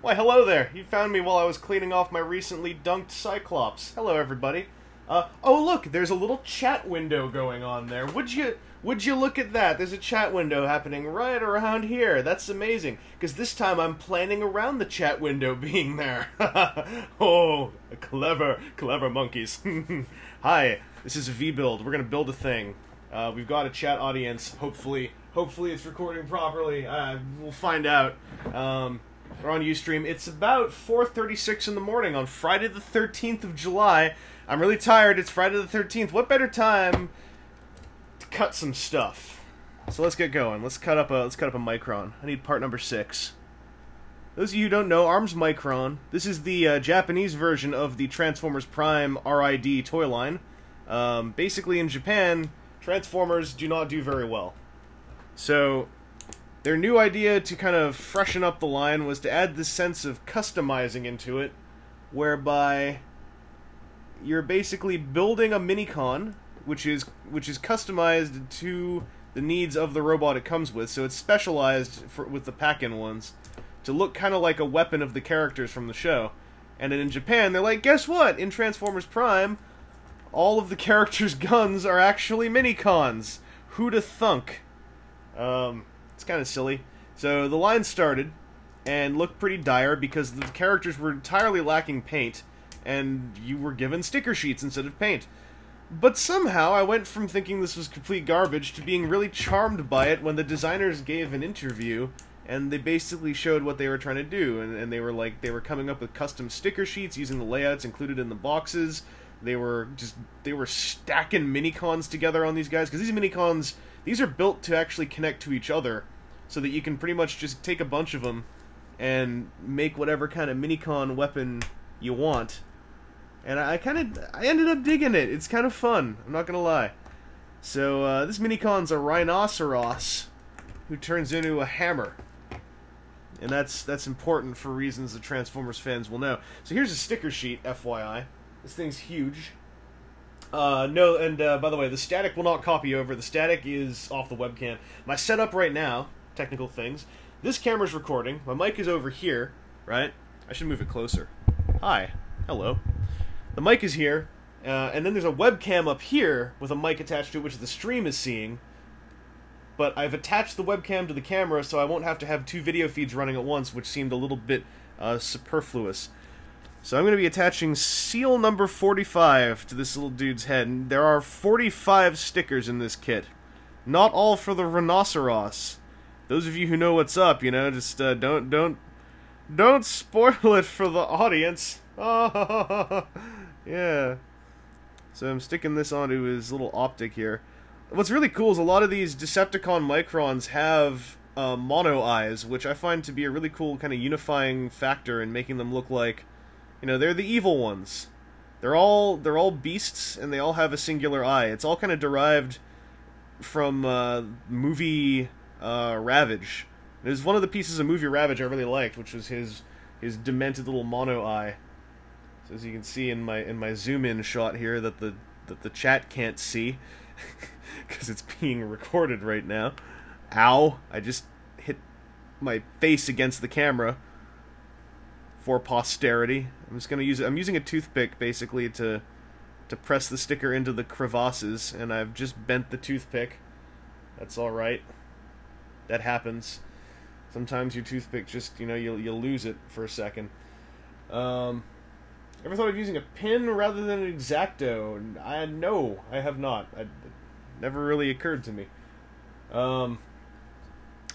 Why, hello there! You found me while I was cleaning off my recently dunked Cyclops. Hello, everybody. Oh look, there's a little chat window going on there. Would you look at that? There's a chat window happening right around here. That's amazing. Because this time I'm planning around the chat window being there. Oh, clever monkeys. Hi, this is V-Build. We're gonna build a thing. We've got a chat audience. Hopefully it's recording properly. We'll find out. We're on Ustream. It's about 4:36 in the morning on Friday the 13th of July. I'm really tired. It's Friday the 13th. What better time to cut some stuff? So let's get going. Let's cut up a Micron. I need part number 6. Those of you who don't know, Arms Micron. This is the Japanese version of the Transformers Prime RID toy line. Basically, in Japan, Transformers do not do very well. So their new idea to kind of freshen up the line was to add this sense of customizing into it, whereby you're basically building a minicon, which is customized to the needs of the robot it comes with. So it's specialized with the pack-in ones to look kind of like a weapon of the characters from the show. And then in Japan, they're like, guess what? In Transformers Prime, all of the characters' guns are actually minicons. Who'da thunk? It's kind of silly. So the line started and looked pretty dire because the characters were entirely lacking paint, and you were given sticker sheets instead of paint. But somehow I went from thinking this was complete garbage to being really charmed by it when the designers gave an interview and they basically showed what they were trying to do. And they were like, they were coming up with custom sticker sheets using the layouts included in the boxes. They were stacking minicons together on these guys, because these minicons, these are built to actually connect to each other, so that you can pretty much just take a bunch of them and make whatever kind of minicon weapon you want. And I ended up digging it. It's kind of fun, I'm not gonna lie. So this minicon's a rhinoceros who turns into a hammer, and that's important for reasons that Transformers fans will know. So here's a sticker sheet, FYI. This thing's huge. By the way, the static will not copy over. The static is off the webcam. My setup right now, technical things, this camera's recording. My mic is over here, right? I should move it closer. Hi. Hello. The mic is here, and then there's a webcam up here with a mic attached to it, which the stream is seeing. But I've attached the webcam to the camera, so I won't have to have 2 video feeds running at once, which seemed a little bit superfluous. So I'm going to be attaching seal number 45 to this little dude's head. And there are 45 stickers in this kit. Not all for the rhinoceros. Those of you who know what's up, you know, just don't spoil it for the audience. Yeah. So I'm sticking this onto his little optic here. What's really cool is a lot of these Decepticon Microns have mono eyes, which I find to be a really cool kind of unifying factor in making them look like, you know, they're the evil ones. They're all beasts, and they all have a singular eye. It's all kind of derived from movie Ravage. There's one of the pieces of movie Ravage I really liked, which was his demented little mono eye. So as you can see in my zoom in shot here, that the chat can't see because it's being recorded right now. Ow! I just hit my face against the camera. For posterity, I'm just gonna use it. I'm using a toothpick basically to press the sticker into the crevasses, and I've just bent the toothpick. That's all right. That happens. Sometimes your toothpick just, you know, you'll lose it for a second. Ever thought of using a pin rather than an X-Acto? No, I have not. It never really occurred to me.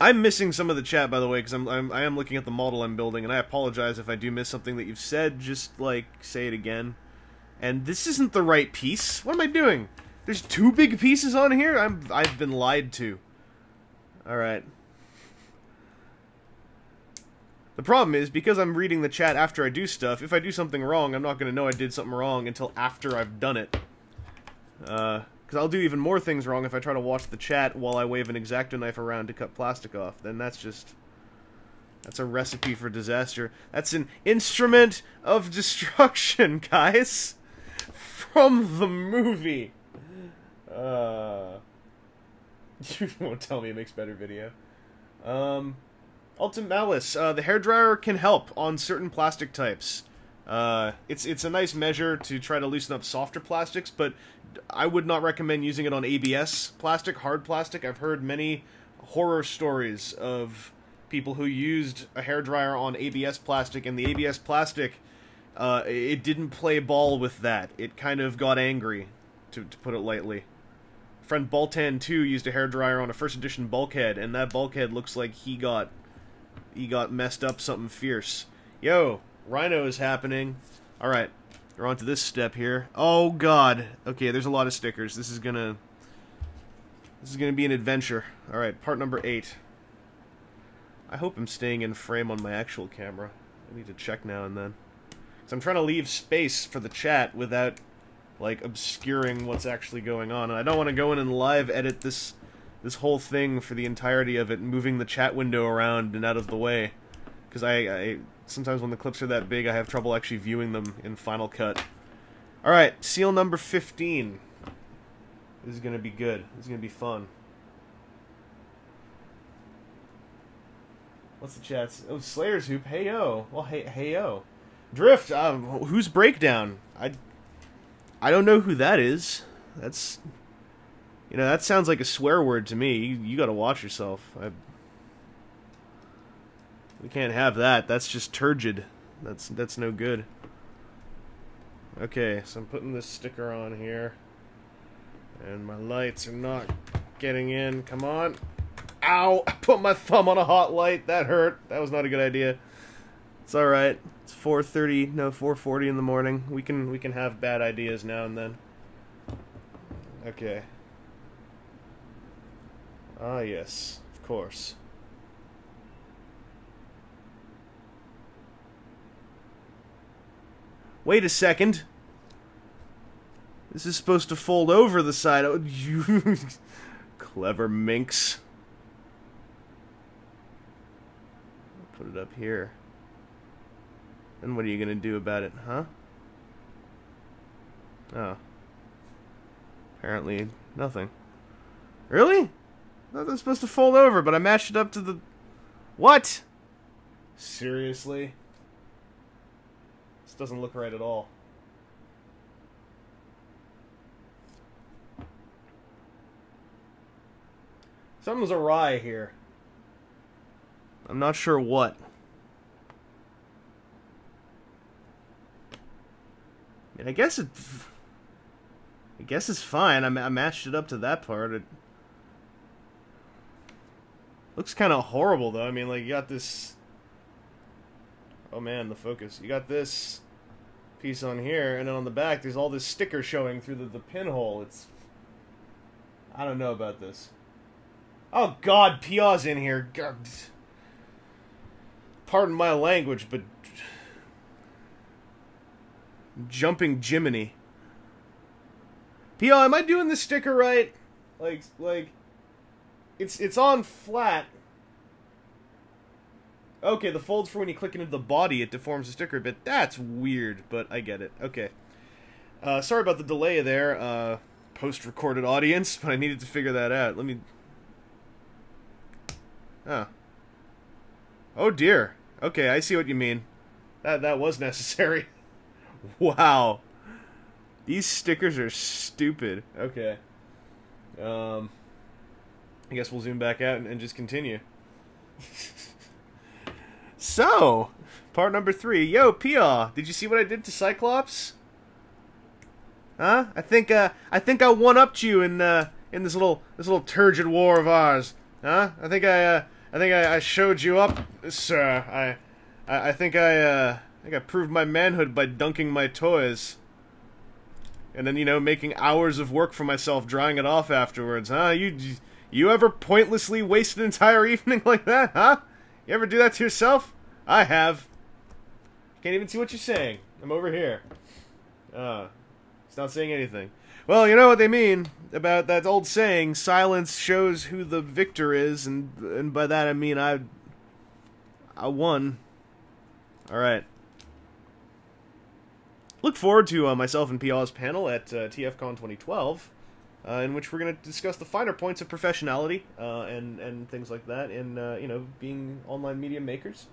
I'm missing some of the chat, by the way, because I am looking at the model I'm building, and I apologize if I do miss something that you've said. Just, like, say it again. And this isn't the right piece. What am I doing? There's 2 big pieces on here? I've been lied to. Alright. The problem is, because I'm reading the chat after I do stuff, if I do something wrong, I'm not going to know I did something wrong until after I've done it. Because I'll do even more things wrong if I try to watch the chat while I wave an X-Acto knife around to cut plastic off. Then that's a recipe for disaster. That's an instrument of destruction, guys! From the movie! You won't tell me it makes better video. Ultimalis, the hairdryer can help on certain plastic types. It's a nice measure to try to loosen up softer plastics, but I would not recommend using it on ABS plastic, hard plastic. I've heard many horror stories of people who used a hairdryer on ABS plastic, and the ABS plastic, it didn't play ball with that. It kind of got angry, to put it lightly. Friend Baltan 2 used a hairdryer on a first edition bulkhead, and that bulkhead looks like he got messed up something fierce. Yo, Rhino is happening. Alright, we're on to this step here. Oh god. Okay, there's a lot of stickers. This is gonna be an adventure. Alright, part number 8. I hope I'm staying in frame on my actual camera. I need to check now and then. So I'm trying to leave space for the chat without, like, obscuring what's actually going on. And I don't want to go in and live edit this whole thing for the entirety of it, moving the chat window around and out of the way. Because I sometimes when the clips are that big, I have trouble actually viewing them in Final Cut. Alright, seal number 15. This is going to be good. This is going to be fun. What's the chat? Oh, Slayer's Hoop. Hey-yo. Well, hey-yo. Drift. Who's Breakdown? I don't know who that is. That's... You know, that sounds like a swear word to me. You gotta watch yourself. We can't have that. That's just turgid. That's no good. Okay, so I'm putting this sticker on here. And my lights are not getting in. Come on. Ow! I put my thumb on a hot light. That hurt. That was not a good idea. It's alright. It's 4:30, no, 4:40 in the morning. We can have bad ideas now and then. Okay. Ah, yes. Of course. Wait a second. This is supposed to fold over the side. Oh, you clever minx. Put it up here. And what are you gonna do about it, huh? Oh. Apparently nothing. Really? I thought that was supposed to fold over, but I matched it up to the... What? Seriously? This doesn't look right at all. Something's awry here. I'm not sure what. And I guess it's fine. I matched it up to that part. It looks kind of horrible, though. I mean, like, you got this... Oh, man, the focus. You got this piece on here, and then on the back, there's all this sticker showing through the pinhole. It's... I don't know about this. Oh, God, Pia's in here. God. Pardon my language, but... Jumping Jiminy. Pia, am I doing this sticker right? Like... It's on flat. Okay, the folds for when you click into the body, it deforms the sticker a bit. That's weird, but I get it. Okay. Sorry about the delay there, post-recorded audience, but I needed to figure that out. Let me... Huh. Oh dear. Okay, I see what you mean. That was necessary. Wow. These stickers are stupid. Okay. I guess we'll zoom back out and just continue. So, part number 3. Yo, Pia, did you see what I did to Cyclops? Huh? I think I one-upped you in this little turgid war of ours. Huh? I think I showed you up, sir. I think I proved my manhood by dunking my toys. And then, you know, making hours of work for myself, drying it off afterwards, huh? You ever pointlessly waste an entire evening like that, huh? You ever do that to yourself? I have. Can't even see what you're saying. I'm over here. It's not saying anything. Well, you know what they mean about that old saying, silence shows who the victor is, and by that I mean I won. Alright. Look forward to myself and PR's panel at TFCon 2012. in which we're going to discuss the finer points of professionality and things like that in, you know, being online media makers.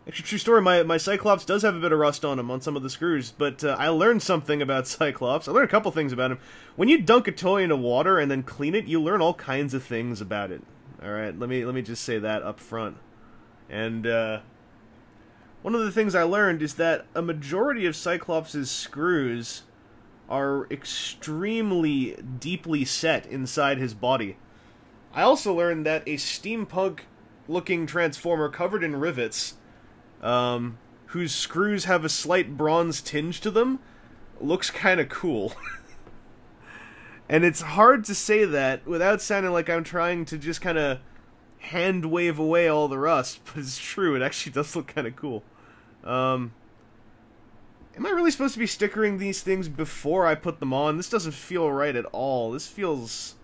Actually, true story, my Cyclops does have a bit of rust on him on some of the screws, but I learned something about Cyclops. I learned a couple things about him. When you dunk a toy into water and then clean it, you learn all kinds of things about it. Alright, let me just say that up front. And, one of the things I learned is that a majority of Cyclops' screws are extremely deeply set inside his body. I also learned that a steampunk-looking Transformer covered in rivets, whose screws have a slight bronze tinge to them, looks kinda cool. And it's hard to say that without sounding like I'm trying to just kinda hand-wave away all the rust, but it's true, it actually does look kinda cool. Am I really supposed to be stickering these things before I put them on? This doesn't feel right at all. This feels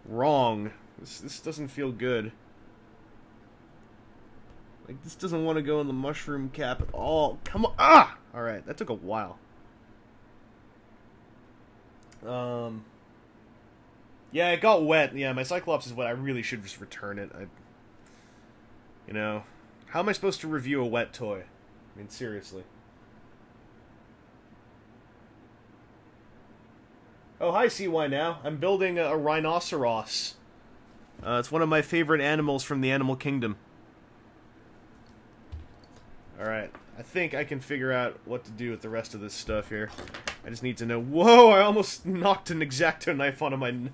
wrong. This doesn't feel good. Like, this doesn't want to go in the mushroom cap at all. Come on! Ah! Alright, that took a while. Yeah, it got wet. Yeah, my Cyclops is wet. I really should just return it. You know, how am I supposed to review a wet toy? I mean, seriously. Oh, hi, CY now. I'm building a rhinoceros. It's one of my favorite animals from the animal kingdom. Alright, I think I can figure out what to do with the rest of this stuff here. I just need to know... Whoa, I almost knocked an X-Acto knife onto my...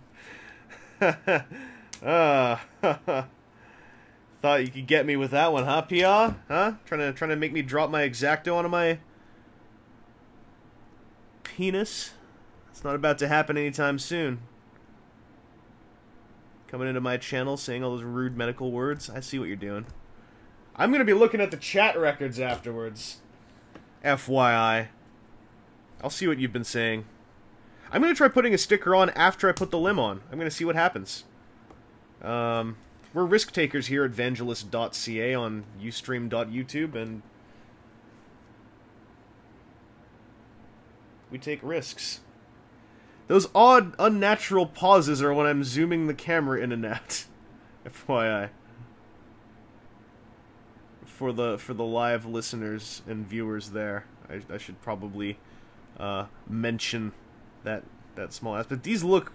Thought you could get me with that one, huh, PR? Huh? Trying to make me drop my X-Acto onto my... penis? It's not about to happen anytime soon. Coming into my channel, saying all those rude medical words. I see what you're doing. I'm gonna be looking at the chat records afterwards. FYI. I'll see what you've been saying. I'm gonna try putting a sticker on after I put the limb on. I'm gonna see what happens. We're risk takers here at Vangelus.ca on Ustream.youtube, and we take risks. Those odd, unnatural pauses are when I'm zooming the camera in and out. FYI. For the live listeners and viewers there, I should probably mention that small aspect. These look...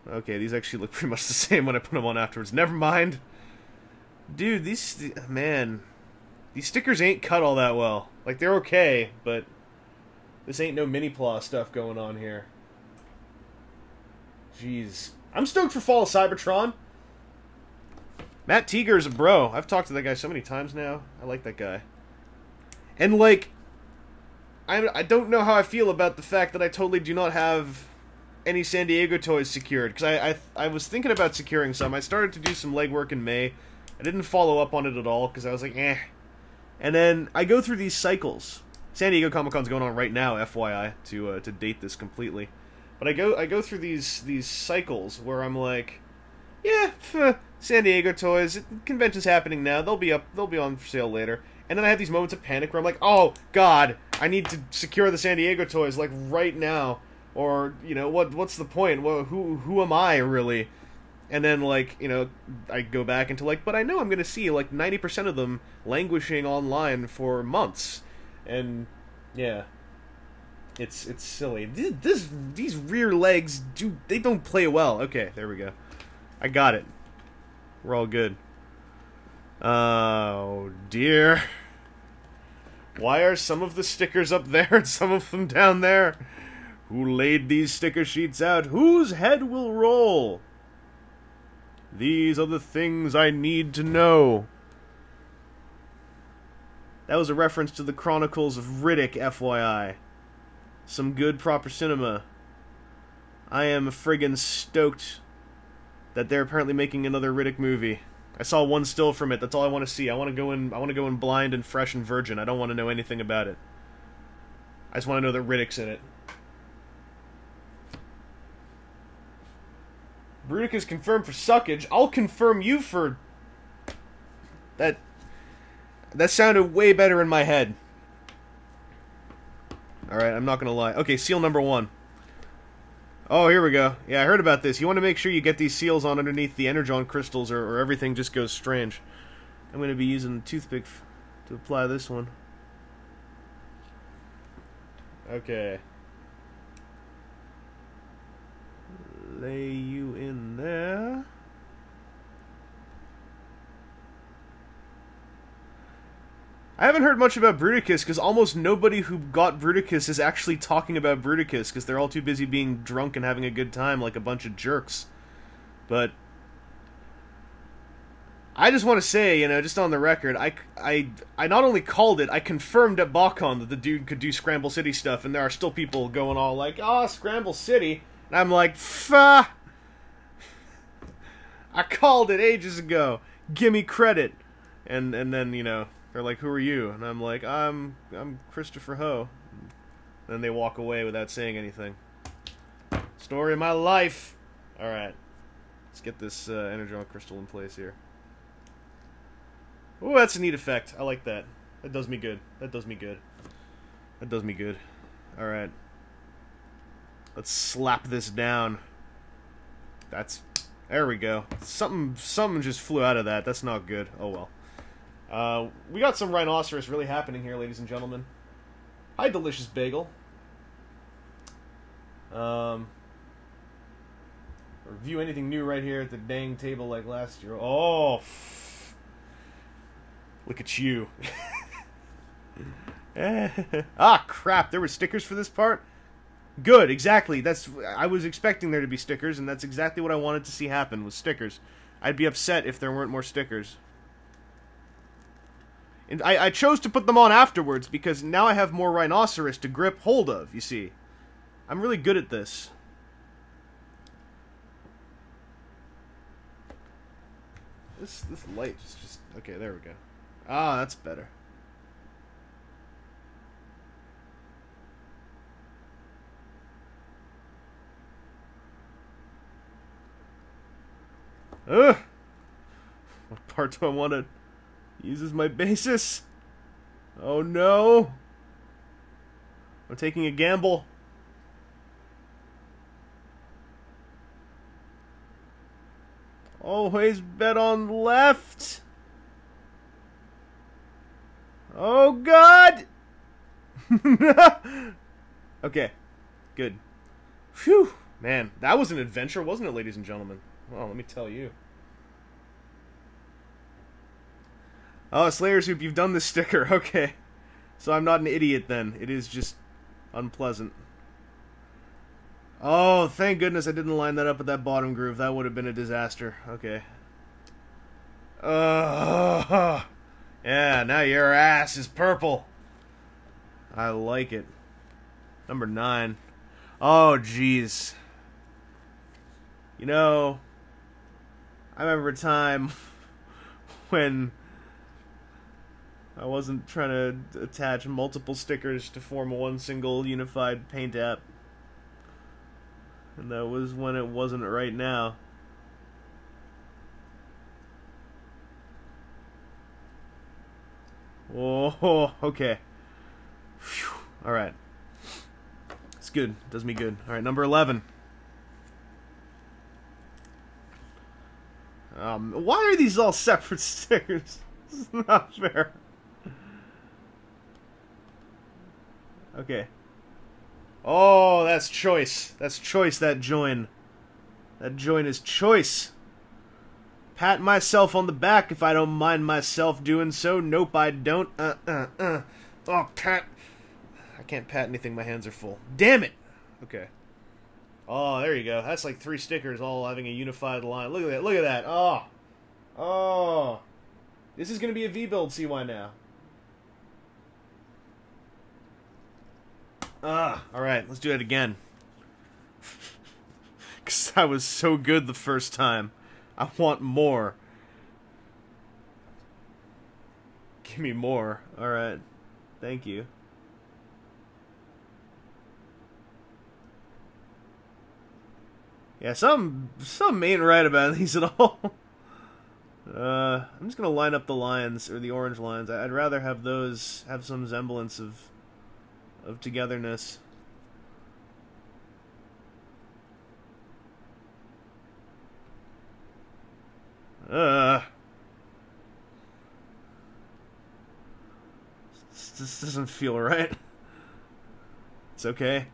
Okay, these actually look pretty much the same when I put them on afterwards. Never mind. Dude, these... Man. These stickers ain't cut all that well. Like, they're okay, but... This ain't no mini-plaw stuff going on here. Jeez. I'm stoked for Fall of Cybertron. Matt Teeger is a bro. I've talked to that guy so many times now. I like that guy. And, like... I don't know how I feel about the fact that I totally do not have any San Diego toys secured. Because I was thinking about securing some. I started to do some legwork in May. I didn't follow up on it at all, because I was like, eh. And then I go through these cycles. San Diego Comic-Con's going on right now, FYI, to date this completely. But I go through these cycles where I'm like, yeah, San Diego toys, convention's happening now, they'll be on for sale later. And then I have these moments of panic where I'm like, oh god, I need to secure the San Diego toys like right now, or you know what's the point? Well, who am I really? And then like you know I go back into like, but I know I'm gonna see like 90% of them languishing online for months, and yeah. It's silly. These rear legs they don't play well. Okay, there we go. I got it. We're all good. Oh dear. Why are some of the stickers up there and some of them down there? Who laid these sticker sheets out? Whose head will roll? These are the things I need to know. That was a reference to the Chronicles of Riddick, FYI. Some good proper cinema. I am friggin' stoked that they're apparently making another Riddick movie. I saw one still from it. That's all I want to see. I want to go in blind and fresh and virgin. I don't want to know anything about it. I just want to know that Riddick's in it. Riddick is confirmed for suckage. I'll confirm you for... That sounded way better in my head. Alright, I'm not gonna lie. Okay, seal number 1. Oh, here we go. Yeah, I heard about this. You want to make sure you get these seals on underneath the energon crystals or everything just goes strange. I'm going to be using a toothpick to apply this one. Okay. Lay you in there. I haven't heard much about Bruticus, because almost nobody who got Bruticus is actually talking about Bruticus, because they're all too busy being drunk and having a good time like a bunch of jerks. But I just want to say, you know, just on the record, I not only called it, I confirmed at BotCon that the dude could do Scramble City stuff, and there are still people going all like, "Oh, Scramble City," and I'm like, "Fuh! I called it ages ago. Give me credit." And then, you know, they're like, "Who are you?" And I'm like, I'm Christopher Ho." And then they walk away without saying anything. Story of my life. Alright. Let's get this energon crystal in place here. Oh, that's a neat effect. I like that. That does me good. That does me good. That does me good. Alright. Let's slap this down. That's... There we go. Something just flew out of that. That's not good. Oh well. We got some rhinoceros really happening here, ladies and gentlemen. Hi, Delicious Bagel. Review anything new right here at the dang table like last year. Oh, look at you. Ah, crap. There were stickers for this part? Good, exactly. I was expecting there to be stickers, and that's exactly what I wanted to see happen, was stickers. I'd be upset if there weren't more stickers. And I chose to put them on afterwards, because now I have more rhinoceros to grip hold of, you see. I'm really good at this. This light just... Okay, there we go. Ah, that's better. Ugh! What part do I want to use as my basis? Oh no! I'm taking a gamble. Always bet on left. Oh God! Okay, good. Phew, man, that was an adventure, wasn't it, ladies and gentlemen? Well, let me tell you. Oh, Slayer Soup, you've done this sticker. Okay. So I'm not an idiot then. It is just unpleasant. Oh, thank goodness I didn't line that up at that bottom groove. That would have been a disaster. Okay. Yeah, now your ass is purple. I like it. Number 9. Oh, jeez. You know, I remember a time when I wasn't trying to attach multiple stickers to form one single unified paint app. And that was when it wasn't right now. Oh, okay. Alright. It's good. Does me good. Alright, number 11. Why are these all separate stickers? This is not fair. Okay. Oh, that's choice. That's choice, that join. That join is choice. Pat myself on the back if I don't mind myself doing so. Nope, I don't. Oh, pat. I can't pat anything. My hands are full. Damn it. Okay. Oh, there you go. That's like 3 stickers all having a unified line. Look at that. Look at that. Oh. Oh. This is going to be a V-build, see why now. Alright, let's do it again. Because I was so good the first time. I want more. Give me more. Alright. Thank you. Yeah, some ain't right about these at all. I'm just gonna line up the lines, or the orange lines. I'd rather have those have some semblance of of togetherness. This doesn't feel right. It's okay.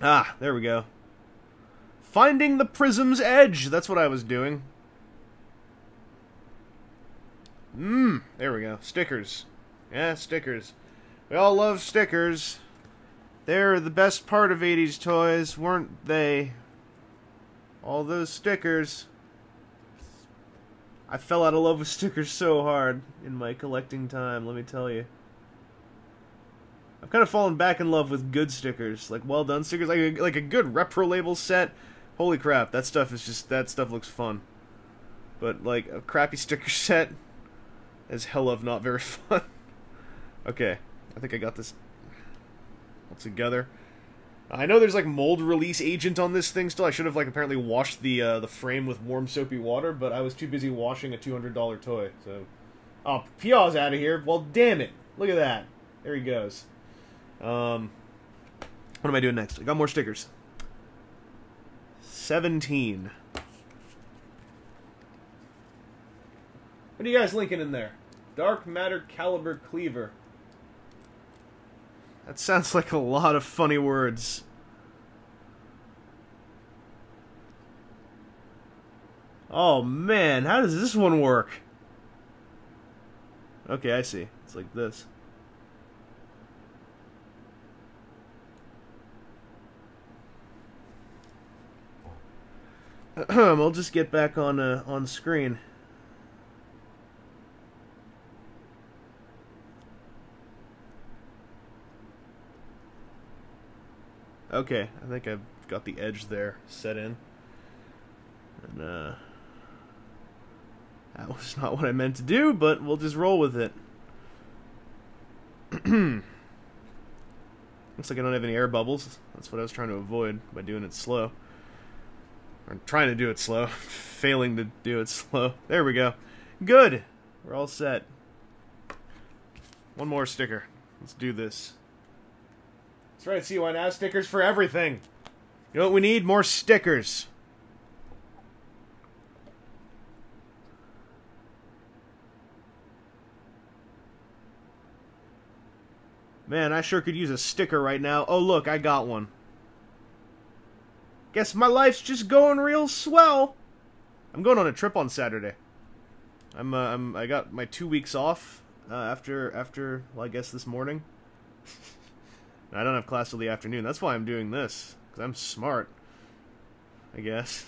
Ah, there we go. Finding the prism's edge. That's what I was doing. There we go. Stickers. Yeah, stickers. We all love stickers. They're the best part of 80s toys, weren't they? All those stickers. I fell out of love with stickers so hard in my collecting time, let me tell you. I've kind of fallen back in love with good stickers, like well done stickers, like a good repro label set. Holy crap, that stuff looks fun. But like a crappy sticker set is hell of not very fun. Okay, I think I got this all together. I know there's like mold release agent on this thing still. I should have like apparently washed the frame with warm soapy water, but I was too busy washing a $200 toy. So, oh, Piaw's out of here. Well, damn it! Look at that. There he goes. What am I doing next? I got more stickers. 17. What are you guys linking in there? Dark Matter Caliber Cleaver. That sounds like a lot of funny words. Oh man, how does this one work? Okay, I see. It's like this. I'll just get back on screen. Okay, I think I've got the edge there set in. And, that was not what I meant to do, but we'll just roll with it. Looks like I don't have any air bubbles. That's what I was trying to avoid by doing it slow. Or trying to do it slow. Failing to do it slow. There we go. Good! We're all set. One more sticker. Let's do this. That's right, see, why now? Stickers for everything. You know what we need? More stickers. Man, I sure could use a sticker right now. Oh, look, I got one. Guess my life's just going real swell. I'm going on a trip on Saturday. I got my 2 weeks off after well, I guess this morning. I don't have class till the afternoon. That's why I'm doing this, because I'm smart, I guess.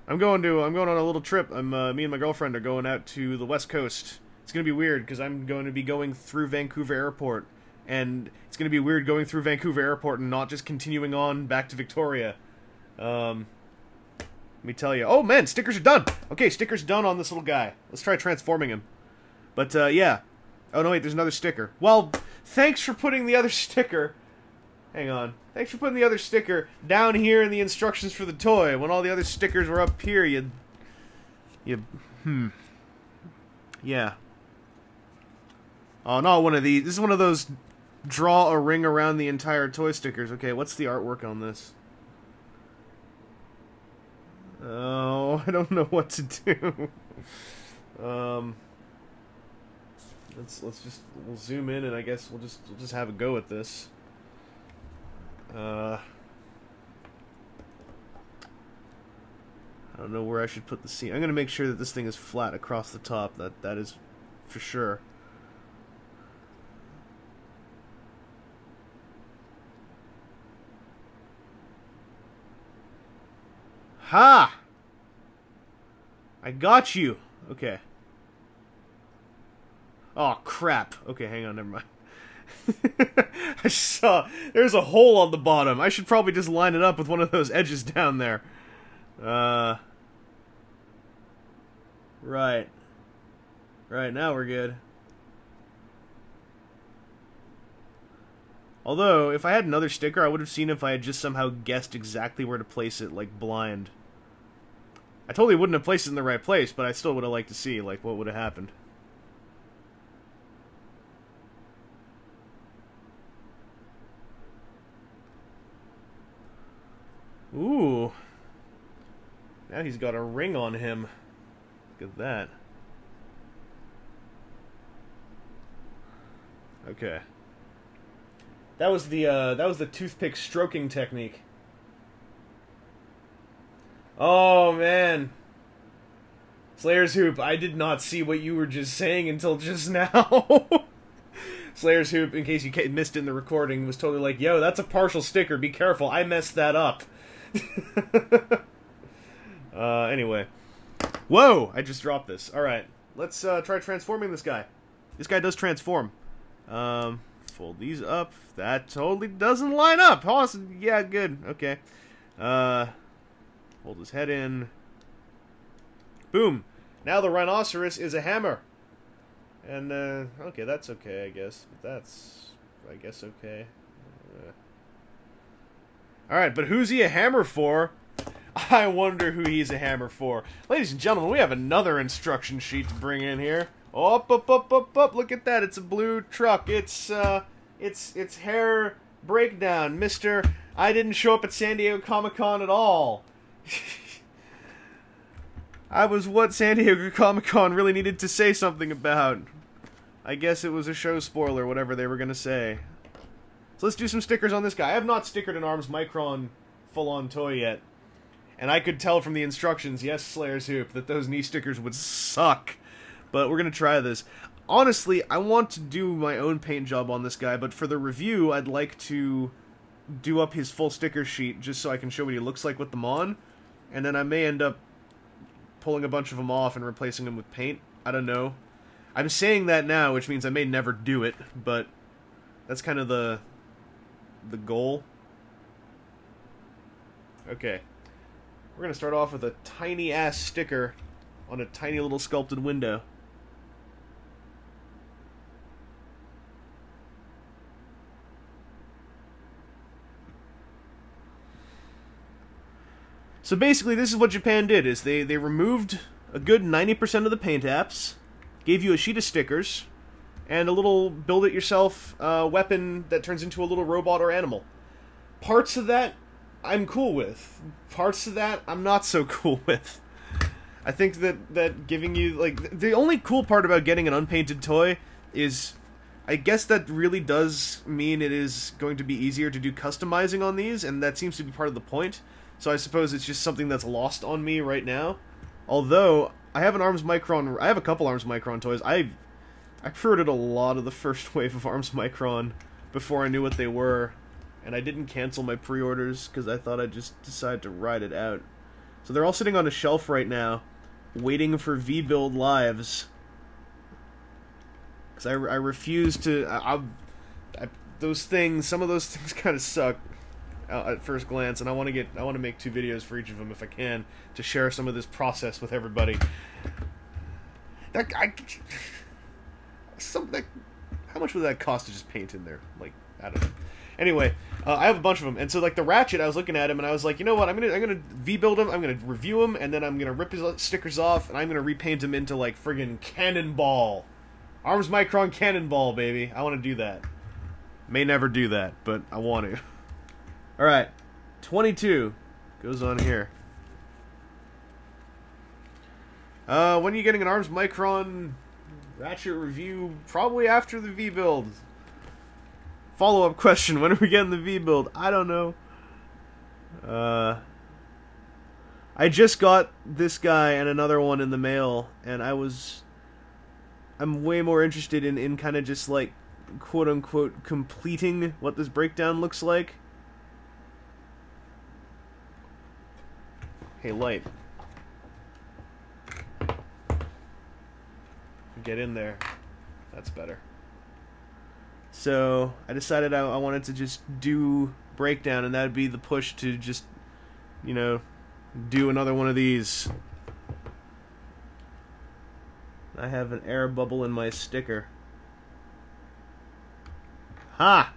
I'm going on a little trip. Me and my girlfriend are going out to the West Coast. It's gonna be weird because I'm going to be going through Vancouver Airport, and it's gonna be weird going through Vancouver Airport and not just continuing on back to Victoria. Let me tell you. Oh man, stickers are done. Okay, stickers done on this little guy. Let's try transforming him. But yeah. Oh no, wait, there's another sticker. Well, thanks for putting the other sticker. Hang on. Thanks for putting the other sticker down here in the instructions for the toy. When all the other stickers were up here, Yeah. Oh, not one of these. This is one of those draw a ring around the entire toy stickers. Okay, what's the artwork on this? Oh, I don't know what to do. We'll zoom in and I guess we'll just have a go at this. I don't know where I should put the scene. I'm gonna make sure that this thing is flat across the top. That is for sure. Ha! I got you. Okay. Oh, crap. Okay, hang on, never mind. I saw... There's a hole on the bottom. I should probably just line it up with one of those edges down there. Right. Right, now we're good. Although, if I had another sticker, I would have seen if I had just somehow guessed exactly where to place it, like, blind. I totally wouldn't have placed it in the right place, but I still would have liked to see, like, what would have happened. Ooh. Now he's got a ring on him. Look at that. Okay. That was the toothpick stroking technique. Oh man. Slayer's Hoop, I did not see what you were just saying until just now. Slayer's Hoop, in case you missed it in the recording, was totally like, yo, that's a partial sticker, be careful, I messed that up. Anyway. Whoa! I just dropped this. Alright, let's try transforming this guy. This guy does transform. Fold these up. That totally doesn't line up. Awesome. Yeah, good. Okay. Fold his head in. Boom. Now the rhinoceros is a hammer. And, okay, that's okay, I guess. But that's, I guess, okay. Alright, but who's he a hammer for? I wonder who he's a hammer for. Ladies and gentlemen, we have another instruction sheet to bring in here. Up, up, up, up, up. Look at that. It's a blue truck. It's hair breakdown. Mr. I didn't show up at San Diego Comic-Con at all. I was what San Diego Comic-Con really needed to say something about. I guess it was a show spoiler, whatever they were going to say. So let's do some stickers on this guy. I have not stickered an Arms Micron full-on toy yet. And I could tell from the instructions, yes, Slayer's Hoop, that those knee stickers would suck. But we're going to try this. Honestly, I want to do my own paint job on this guy, but for the review, I'd like to do up his full sticker sheet just so I can show what he looks like with them on. And then I may end up pulling a bunch of them off and replacing them with paint. I don't know. I'm saying that now, which means I may never do it, but that's kind of the goal. Okay. We're going to start off with a tiny-ass sticker on a tiny little sculpted window. So basically, this is what Japan did, is they removed a good 90% of the paint apps, gave you a sheet of stickers, and a little build-it-yourself weapon that turns into a little robot or animal. Parts of that, I'm cool with. Parts of that, I'm not so cool with. I think that giving you, like, the only cool part about getting an unpainted toy is, I guess that really does mean it is going to be easier to do customizing on these, and that seems to be part of the point. So I suppose it's just something that's lost on me right now. Although, I have an Arms Micron, I have a couple Arms Micron toys. I pre-ordered a lot of the first wave of Arms Micron before I knew what they were. And I didn't cancel my pre-orders because I thought I'd just decide to ride it out. So they're all sitting on a shelf right now, waiting for V-Build lives. Because I refuse to... some of those things kind of suck at first glance, and I want to make 2 videos for each of them if I can to share some of this process with everybody. How much would that cost to just paint in there? Like, I don't know. Anyway, I have a bunch of them, and so like the Ratchet, I was looking at him, and I was like, you know what? I'm gonna V-build him. I'm gonna review him, and then I'm gonna rip his stickers off, and I'm gonna repaint him into like friggin' Cannonball, Arms Micron Cannonball, baby. I want to do that. May never do that, but I want to. All right, 22 goes on here. When are you getting an Arms Micron Ratchet review? Probably after the V-build. Follow-up question, when are we getting the V-build? I don't know. I just got this guy and another one in the mail, and I'm way more interested in kind of just like, quote-unquote, completing what this breakdown looks like. Hey, light. Get in there. That's better. So, I decided I wanted to just do breakdown, and that would be the push to just, you know, do another one of these. I have an air bubble in my sticker. Ha!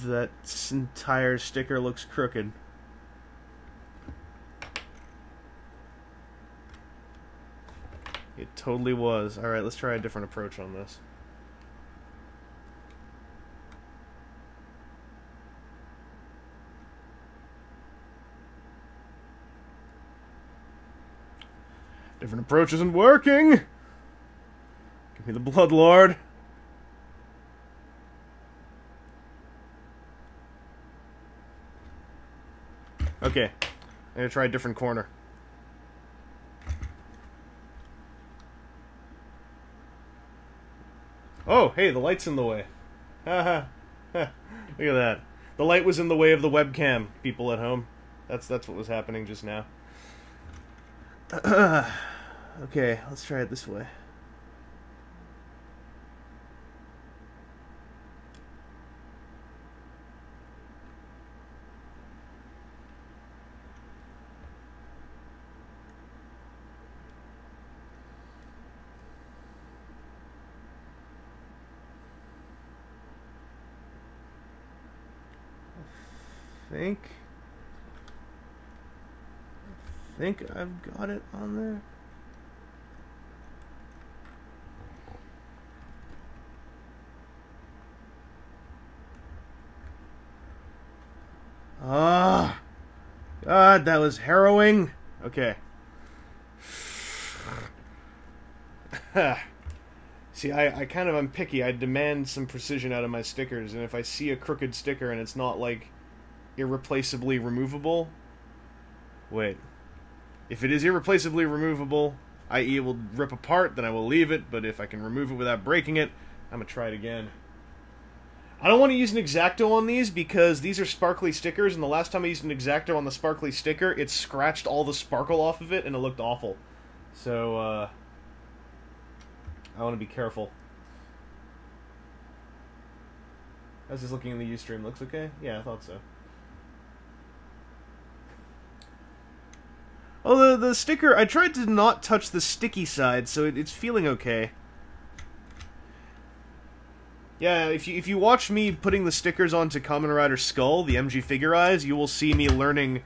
That entire sticker looks crooked. It totally was. Alright, let's try a different approach on this. Different approach isn't working! Give me the Blood Lord. Okay. I'm gonna try a different corner. Oh, hey, the light's in the way. Haha. Look at that. The light was in the way of the webcam, people at home. That's what was happening just now. Okay, let's try it this way. I think I've got it on there. Ah, God, that was harrowing. Okay. See, I'm picky. I demand some precision out of my stickers, and if I see a crooked sticker and it's not, like, irreplaceably removable... Wait. If it is irreplaceably removable, i.e. it will rip apart, then I will leave it, but if I can remove it without breaking it, I'm gonna try it again. I don't want to use an X-Acto on these, because these are sparkly stickers, and the last time I used an X-Acto on the sparkly sticker, it scratched all the sparkle off of it, and it looked awful. So, I want to be careful. How's this looking in the Ustream? Looks okay? Yeah, I thought so. Oh, the sticker, I tried to not touch the sticky side, so it's feeling okay. Yeah, if you watch me putting the stickers onto Kamen Rider Skull, the MG Figure Eyes, you will see me learning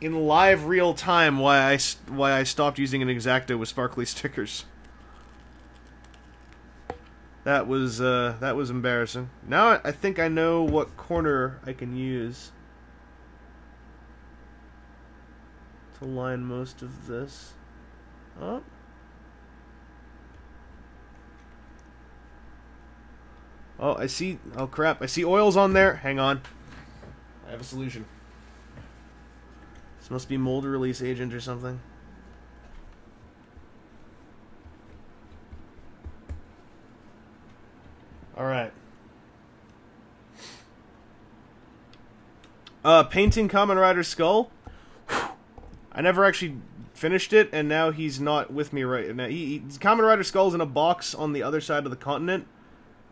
in live real time why I stopped using an X-Acto with sparkly stickers. That was embarrassing. Now I think I know what corner I can use to line most of this up. Oh, I see... Oh, crap. I see oils on there. Hang on. I have a solution. This must be mold release agent or something. Alright. Painting Kamen Rider Skull. I never actually finished it, and now he's not with me right now. Kamen Rider Skull's in a box on the other side of the continent.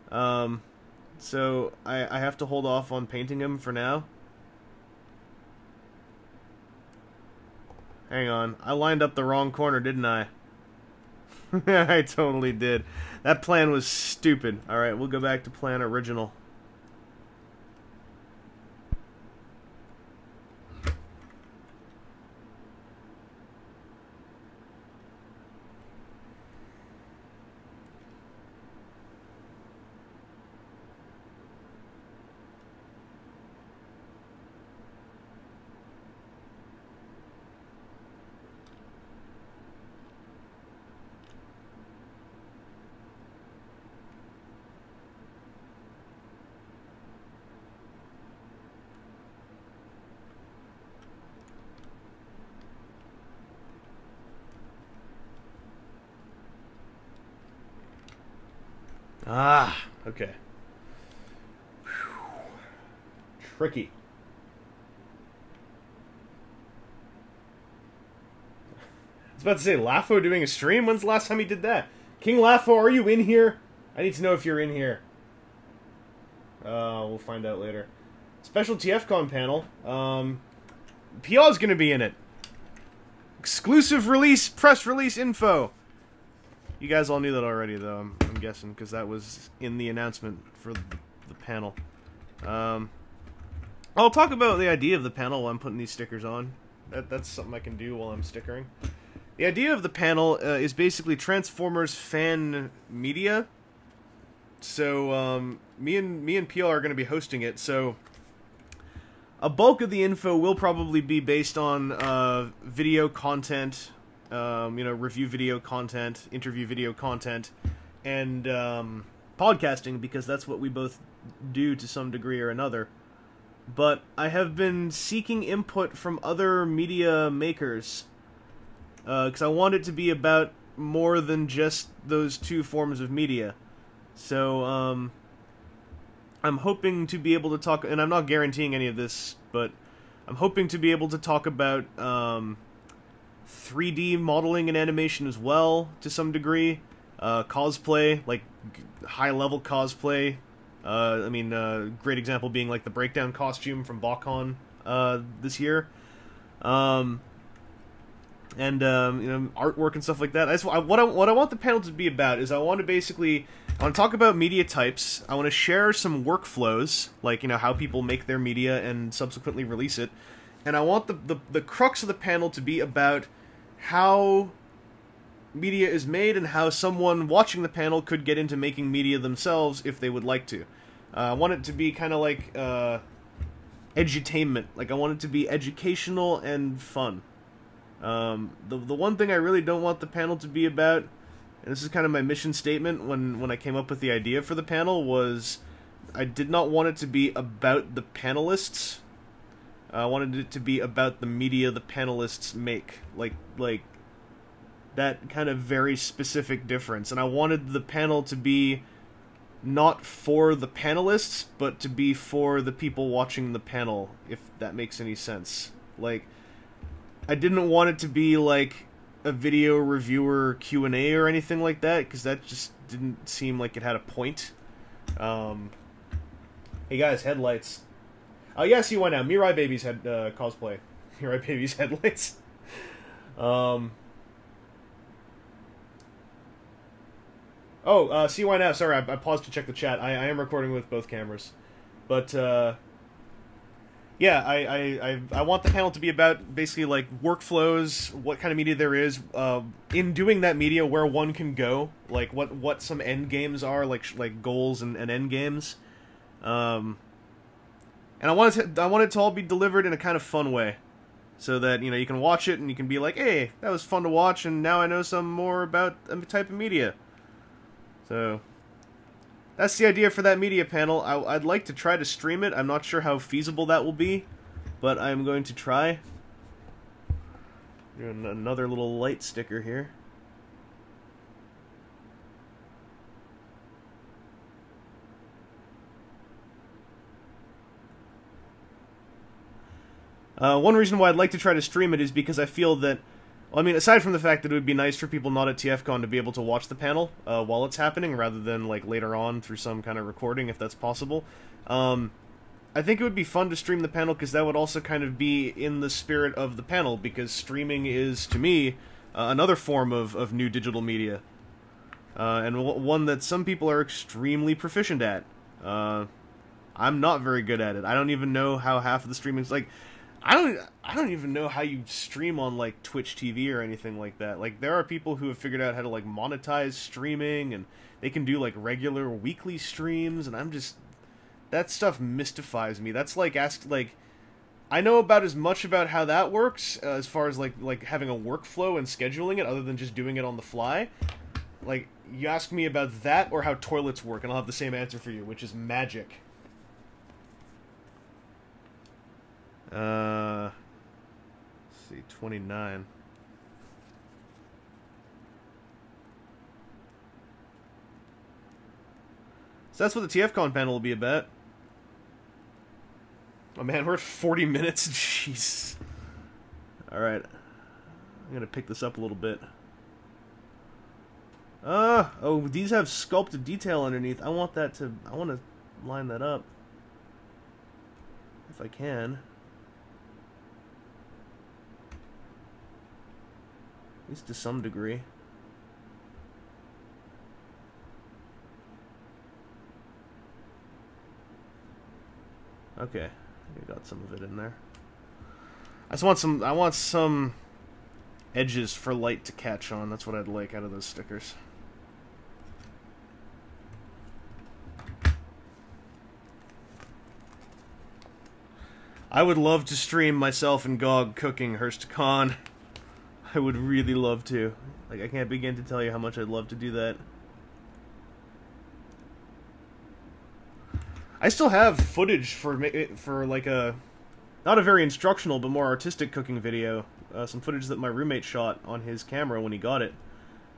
So I have to hold off on painting him for now. Hang on. I lined up the wrong corner, didn't I? I totally did. That plan was stupid. Alright, we'll go back to plan original. Ah, okay. Whew. Tricky. I was about to say, Lafo doing a stream? When's the last time he did that? King Lafo, are you in here? I need to know if you're in here. We'll find out later. Special TFCon panel. PR's gonna be in it. Exclusive release, press release info. You guys all knew that already, though, I'm guessing, because that was in the announcement for the panel. I'll talk about the idea of the panel while I'm putting these stickers on. That's something I can do while I'm stickering. The idea of the panel is basically Transformers fan media. So, me and PL are going to be hosting it, so a bulk of the info will probably be based on video content review video content, interview video content, and podcasting, because that's what we both do to some degree or another. But I have been seeking input from other media makers, because I want it to be about more than just those two forms of media. So, I'm hoping to be able to talk, and I'm not guaranteeing any of this, but I'm hoping to be able to talk about 3D modeling and animation as well, to some degree. Cosplay, like high-level cosplay. Great example being like the breakdown costume from BotCon this year. Artwork and stuff like that. What I want the panel to be about is I want to talk about media types. I want to share some workflows, like, how people make their media and subsequently release it. And I want the crux of the panel to be about how media is made and how someone watching the panel could get into making media themselves if they would like to. I want it to be kind of like edutainment. Like, I want it to be educational and fun. The one thing I really don't want the panel to be about, and this is kind of my mission statement when I came up with the idea for the panel, was I did not want it to be about the panelists. I wanted it to be about the media the panelists make. Like that kind of very specific difference. And I wanted the panel to be not for the panelists, but to be for the people watching the panel, if that makes any sense. Like, I didn't want it to be like a video reviewer Q&A or anything like that, because that just didn't seem like it had a point. Hey guys, headlights. Oh yeah, see why now. Mirai Baby's head cosplay. Mirai Baby's headlights. See why now. Sorry, I paused to check the chat. I am recording with both cameras. But, yeah, I want the panel to be about basically like workflows, what kind of media there is, in doing that media, where one can go, like what some end games are, like goals and end games, and I want it to all be delivered in a kind of fun way, so that you can watch it and you can be like, hey, that was fun to watch, and now I know some more about a type of media. So that's the idea for that media panel. I'd like to try to stream it. I'm not sure how feasible that will be, but I'm going to try. Another little light sticker here. One reason why I'd like to try to stream it is because I feel that, aside from the fact that it would be nice for people not at TFCon to be able to watch the panel while it's happening, rather than like later on through some kind of recording, if that's possible. I think it would be fun to stream the panel, because that would also kind of be in the spirit of the panel, because streaming is, to me, another form of new digital media. And one that some people are extremely proficient at. I'm not very good at it. I don't even know how half of the streaming's like... I don't even know how you stream on, like, Twitch TV or anything like that. Like, there are people who have figured out how to, like, monetize streaming, and they can do, like, regular weekly streams, and I'm just... That stuff mystifies me. That's like, I know about as much about how that works, as far as, like having a workflow and scheduling it, other than just doing it on the fly. Like, you ask me about that, or how toilets work, and I'll have the same answer for you, which is magic. Let's see, 29. So that's what the TFCon panel will be about. Oh man, we're at 40 minutes. Jeez. Alright. I'm gonna pick this up a little bit. Oh, these have sculpted detail underneath. I want to line that up. If I can. At least to some degree. Okay, I got some of it in there. I want some edges for light to catch on. That's what I'd like out of those stickers. I would love to stream myself and GOG cooking HurstCon. I would really love to. Like, I can't begin to tell you how much I'd love to do that. I still have footage for like a, not a very instructional, but more artistic cooking video. Some footage that my roommate shot on his camera when he got it.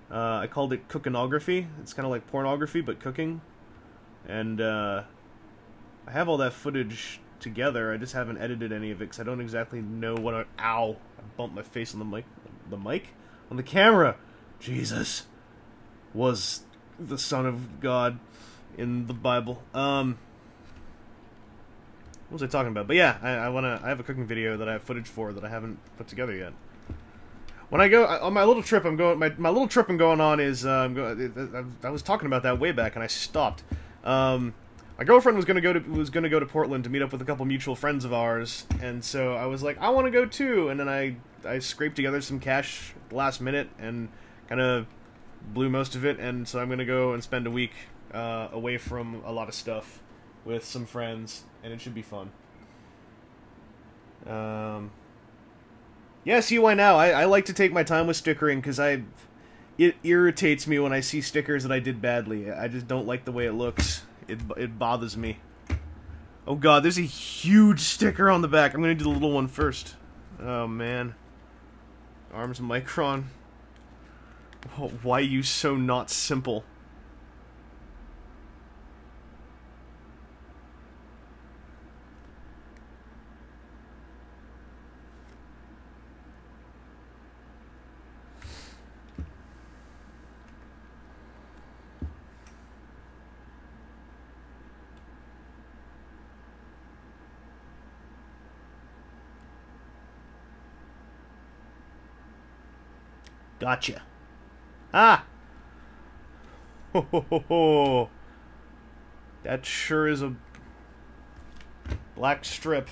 I called it cookinography. It's kind of like pornography, but cooking. And I have all that footage together. I just haven't edited any of it because I don't exactly know what I... Ow! I bumped my face on the mic. The mic? On the camera! Jesus. Was the Son of God in the Bible. What was I talking about? But yeah, I have a cooking video that I have footage for that I haven't put together yet. When I go on my little trip, my little trip I'm going on is I was talking about that way back and I stopped. My girlfriend was gonna go to Portland to meet up with a couple mutual friends of ours, and so I was like, I want to go too. And then I scraped together some cash at the last minute and kind of blew most of it. And so I'm gonna go and spend a week away from a lot of stuff with some friends, and it should be fun. Yeah, see why now. I like to take my time with stickering because it irritates me when I see stickers that I did badly. I just don't like the way it looks. It bothers me. Oh god, there's a huge sticker on the back. I'm gonna do the little one first. Oh man. Arms Micron. Oh, why you so not simple? Gotcha. Ah! Ho ho ho ho! That sure is a black strip.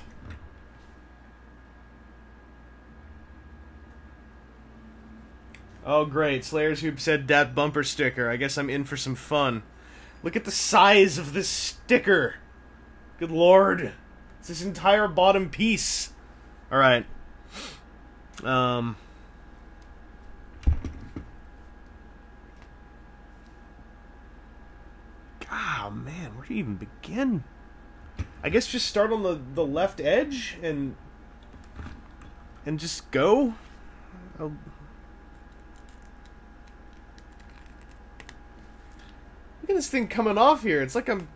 Oh great, Slayer's Hoop said that bumper sticker. I guess I'm in for some fun. Look at the size of this sticker! Good lord! It's this entire bottom piece! Alright. Oh man, where do you even begin? I guess just start on the left edge and just go. Look at this thing coming off here. It's like I'm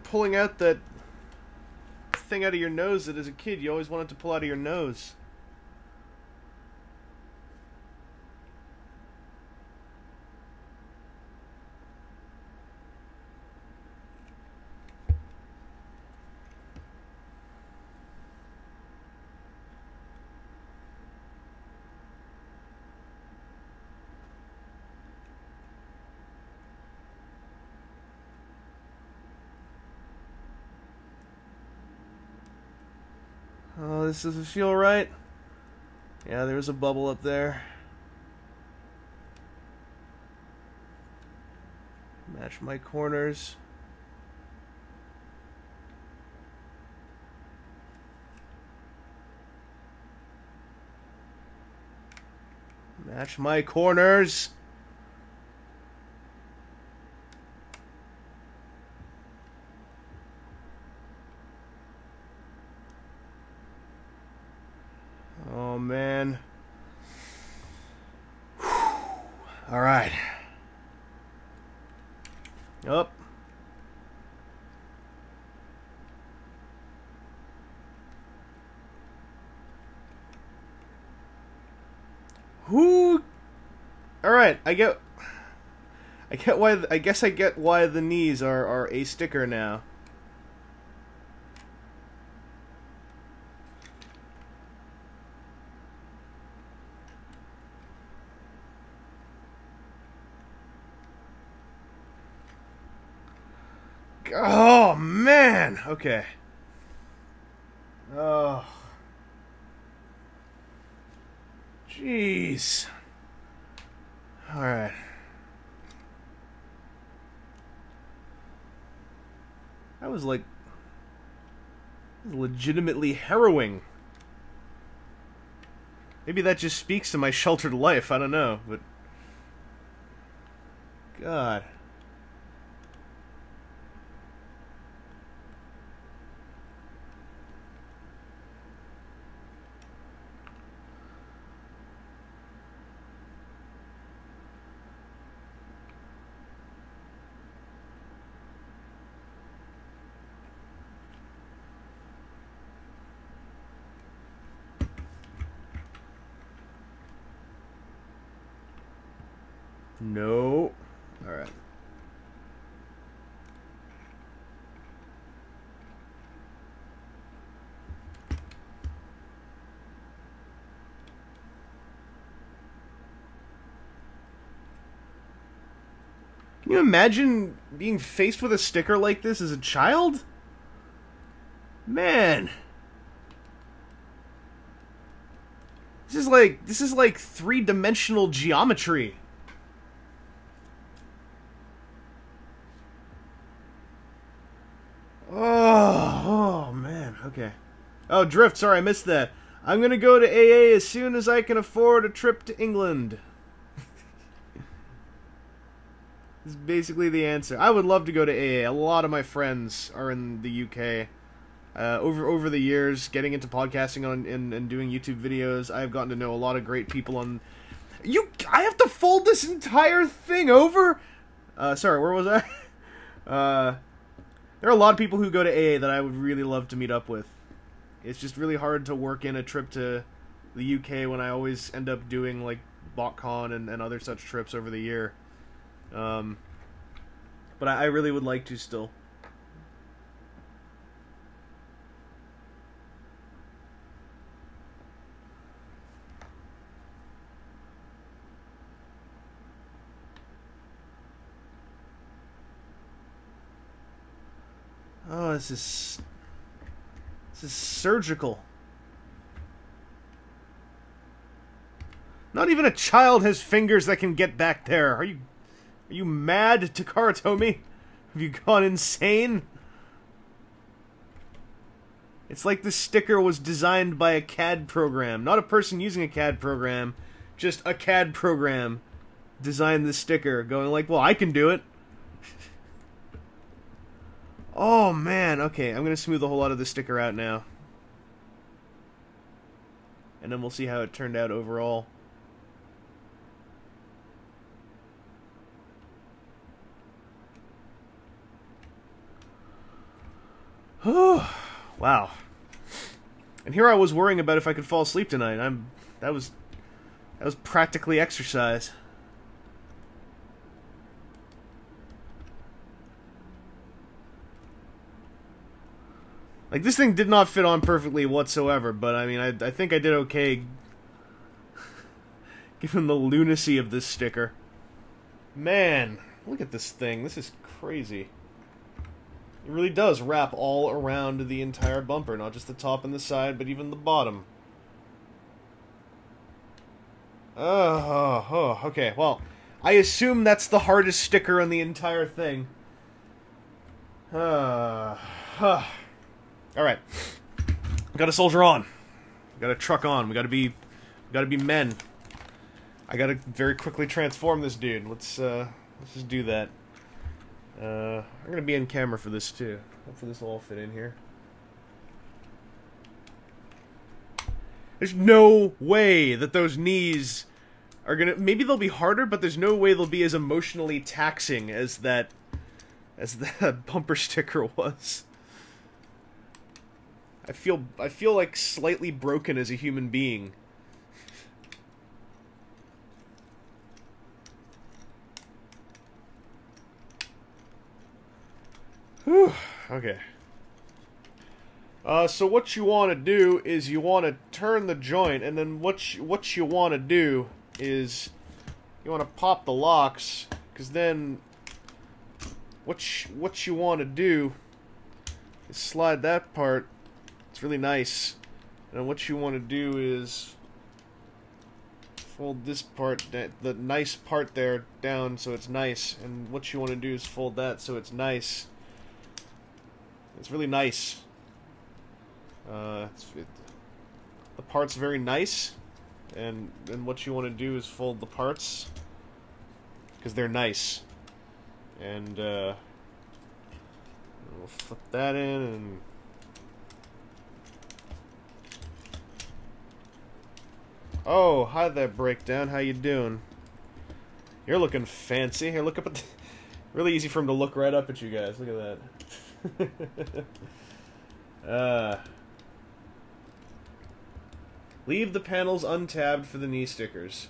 pulling out that thing out of your nose that as a kid you always wanted to pull out of your nose. Oh, this doesn't feel right. Yeah, there's a bubble up there. Match my corners. Match my corners. Oh, man. All right. Up. Who? All right. I get why. I guess I get why the knees are a sticker now. Oh, man! Okay. Oh. Jeez. Alright. That was like... legitimately harrowing. Maybe that just speaks to my sheltered life, I don't know, but... God. No. Alright. Can you imagine being faced with a sticker like this as a child? Man. This is like three-dimensional geometry. Oh, man. Okay. Oh, Drift, sorry, I missed that. I'm gonna go to AA as soon as I can afford a trip to England. This is basically the answer. I would love to go to AA. A lot of my friends are in the UK. Over the years, getting into podcasting and doing YouTube videos, I've gotten to know a lot of great people on... I have to fold this entire thing over? Sorry, where was I? There are a lot of people who go to AA that I would really love to meet up with. It's just really hard to work in a trip to the UK when I always end up doing, like, BotCon and other such trips over the year. But I really would like to still. Oh, this is surgical. Not even a child has fingers that can get back there. Are you mad, Takara Tomy? Have you gone insane? It's like the sticker was designed by a CAD program. Not a person using a CAD program. Just a CAD program designed the sticker, going like, well, I can do it. Oh, man. Okay, I'm going to smooth a whole lot of the sticker out now. And then we'll see how it turned out overall. Wow. And here I was worrying about if I could fall asleep tonight. That was practically exercise. Like, this thing did not fit on perfectly whatsoever, but I mean, I think I did okay given the lunacy of this sticker. Man, look at this thing. This is crazy. It really does wrap all around the entire bumper, not just the top and the side, but even the bottom. Okay, well, I assume that's the hardest sticker on the entire thing. Alright. Gotta soldier on. Gotta truck on. We gotta be men. I gotta very quickly transform this dude. Let's just do that. I'm gonna be in camera for this too. Hopefully this will all fit in here. There's no way that those knees are gonna... Maybe they'll be harder, but there's no way they'll be as emotionally taxing as that bumper sticker was. I feel like slightly broken as a human being. Whew. Okay. So what you want to do is you want to turn the joint, and then what you want to do is you want to pop the locks, because then what you want to do is slide that part. It's really nice. And what you want to do is fold this part, the nice part there, down so it's nice. And what you want to do is fold that so it's nice. It's really nice. The part's very nice. and what you want to do is fold the parts, because they're nice. And we'll flip that in, and oh, hi there, Breakdown. How you doing? You're looking fancy. Here, look up at the... Really easy for him to look right up at you guys. Look at that. Leave the panels untabbed for the knee stickers.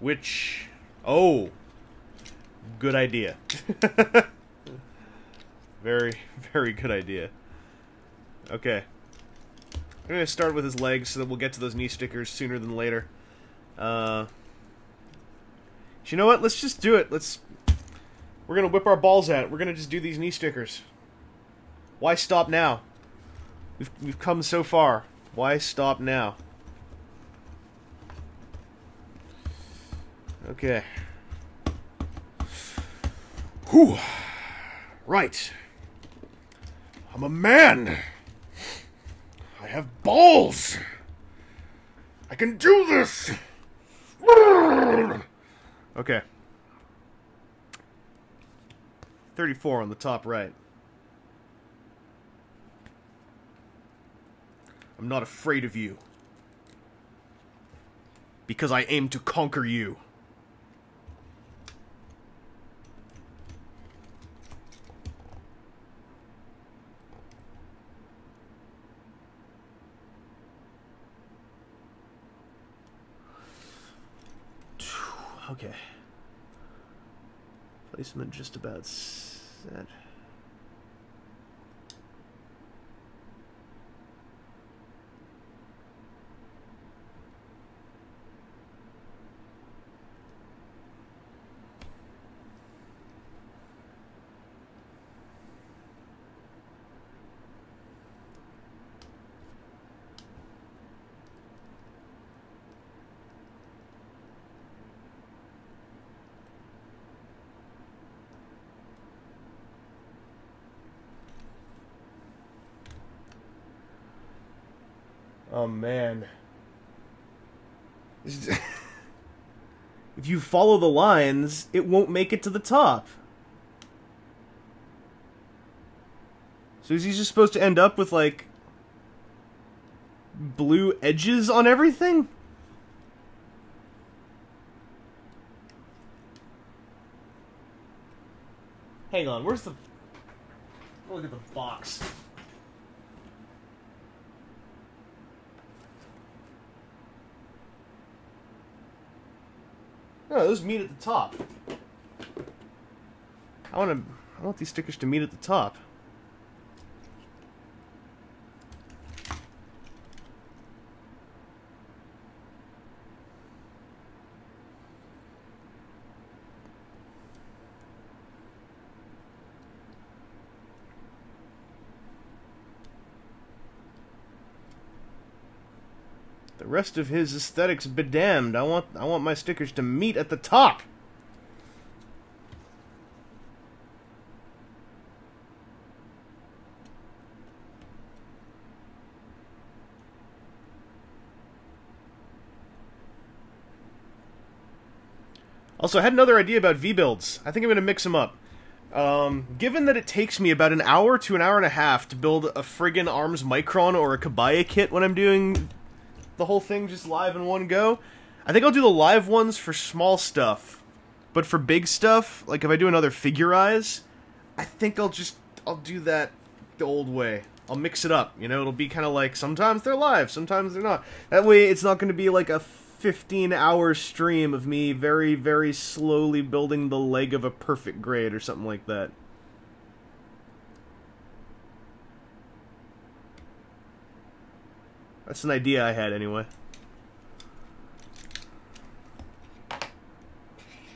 Which... Oh! Good idea. Very, very good idea. Okay. I'm going to start with his legs so that we'll get to those knee stickers sooner than later. You know what? Let's just do it. We're going to whip our balls out. We're going to just do these knee stickers. Why stop now? We've come so far. Why stop now? Okay. Whew. Right. I'm a man. I have balls. I can do this. Okay. 34 on the top right. I'm not afraid of you. Because I aim to conquer you. Okay. Placement just about set. Oh, man. If you follow the lines, it won't make it to the top. So is he just supposed to end up with, like, blue edges on everything? Hang on, where's the... Look at the box. No, those meet at the top. I want these stickers to meet at the top. The rest of his aesthetics be damned. I want my stickers to meet at the top. Also, I had another idea about V-builds. I think I'm going to mix them up. Given that it takes me about an hour to an hour and a half to build a friggin' Arms Micron or a Kabaya kit when I'm doing the whole thing just live in one go, I think I'll do the live ones for small stuff. But for big stuff, like if I do another Figurize, I think I'll do that the old way. I'll mix it up, you know, it'll be kind of like, sometimes they're live, sometimes they're not. That way it's not going to be like a 15-hour stream of me very, very slowly building the leg of a perfect grade or something like that. That's an idea I had anyway.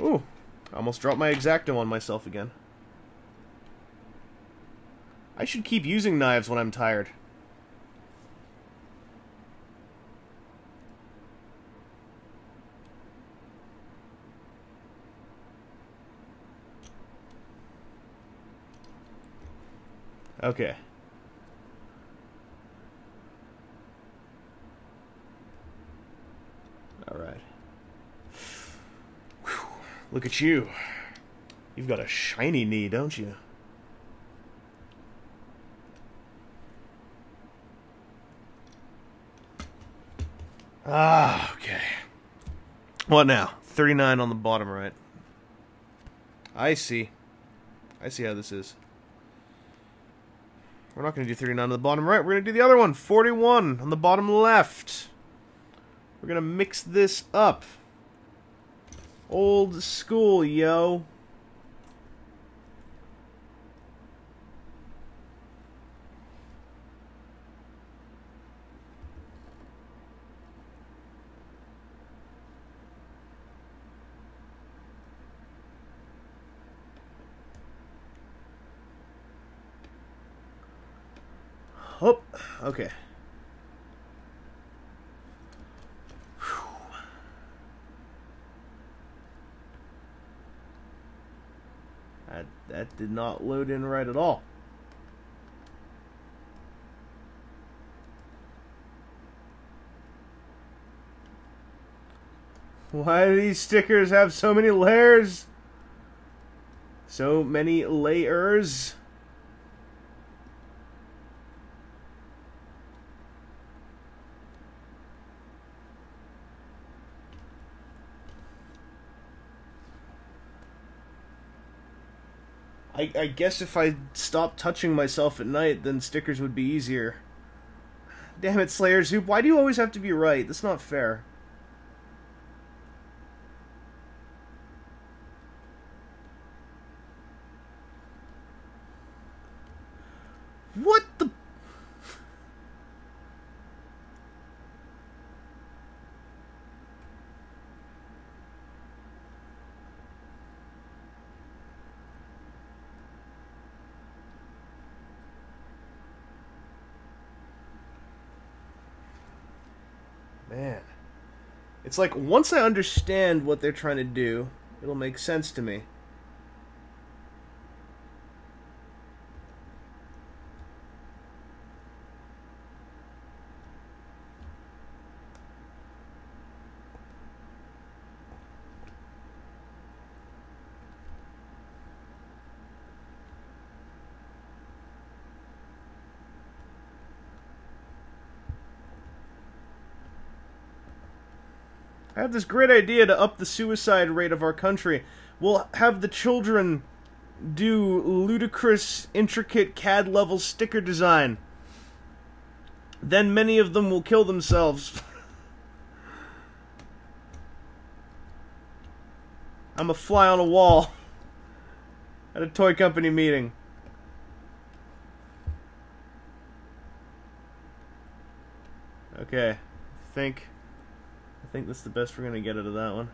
Ooh, I almost dropped my X-Acto on myself again. I should keep using knives when I'm tired. Okay. Look at you. You've got a shiny knee, don't you? Ah, okay. What now? 39 on the bottom right. I see. I see how this is. We're not going to do 39 on the bottom right. We're going to do the other one. 41 on the bottom left. We're going to mix this up. Old school, yo. Oh, okay. That did not load in right at all. Why do these stickers have so many layers? So many layers. I guess if I stopped touching myself at night, then stickers would be easier. Damn it, Slayer Soup, why do you always have to be right? That's not fair. What the... Man. It's like, once I understand what they're trying to do, it'll make sense to me. I have this great idea to up the suicide rate of our country. We'll have the children do ludicrous, intricate CAD-level sticker design. Then many of them will kill themselves. I'm a fly on a wall at a toy company meeting. Okay, I think that's the best we're gonna get out of that one.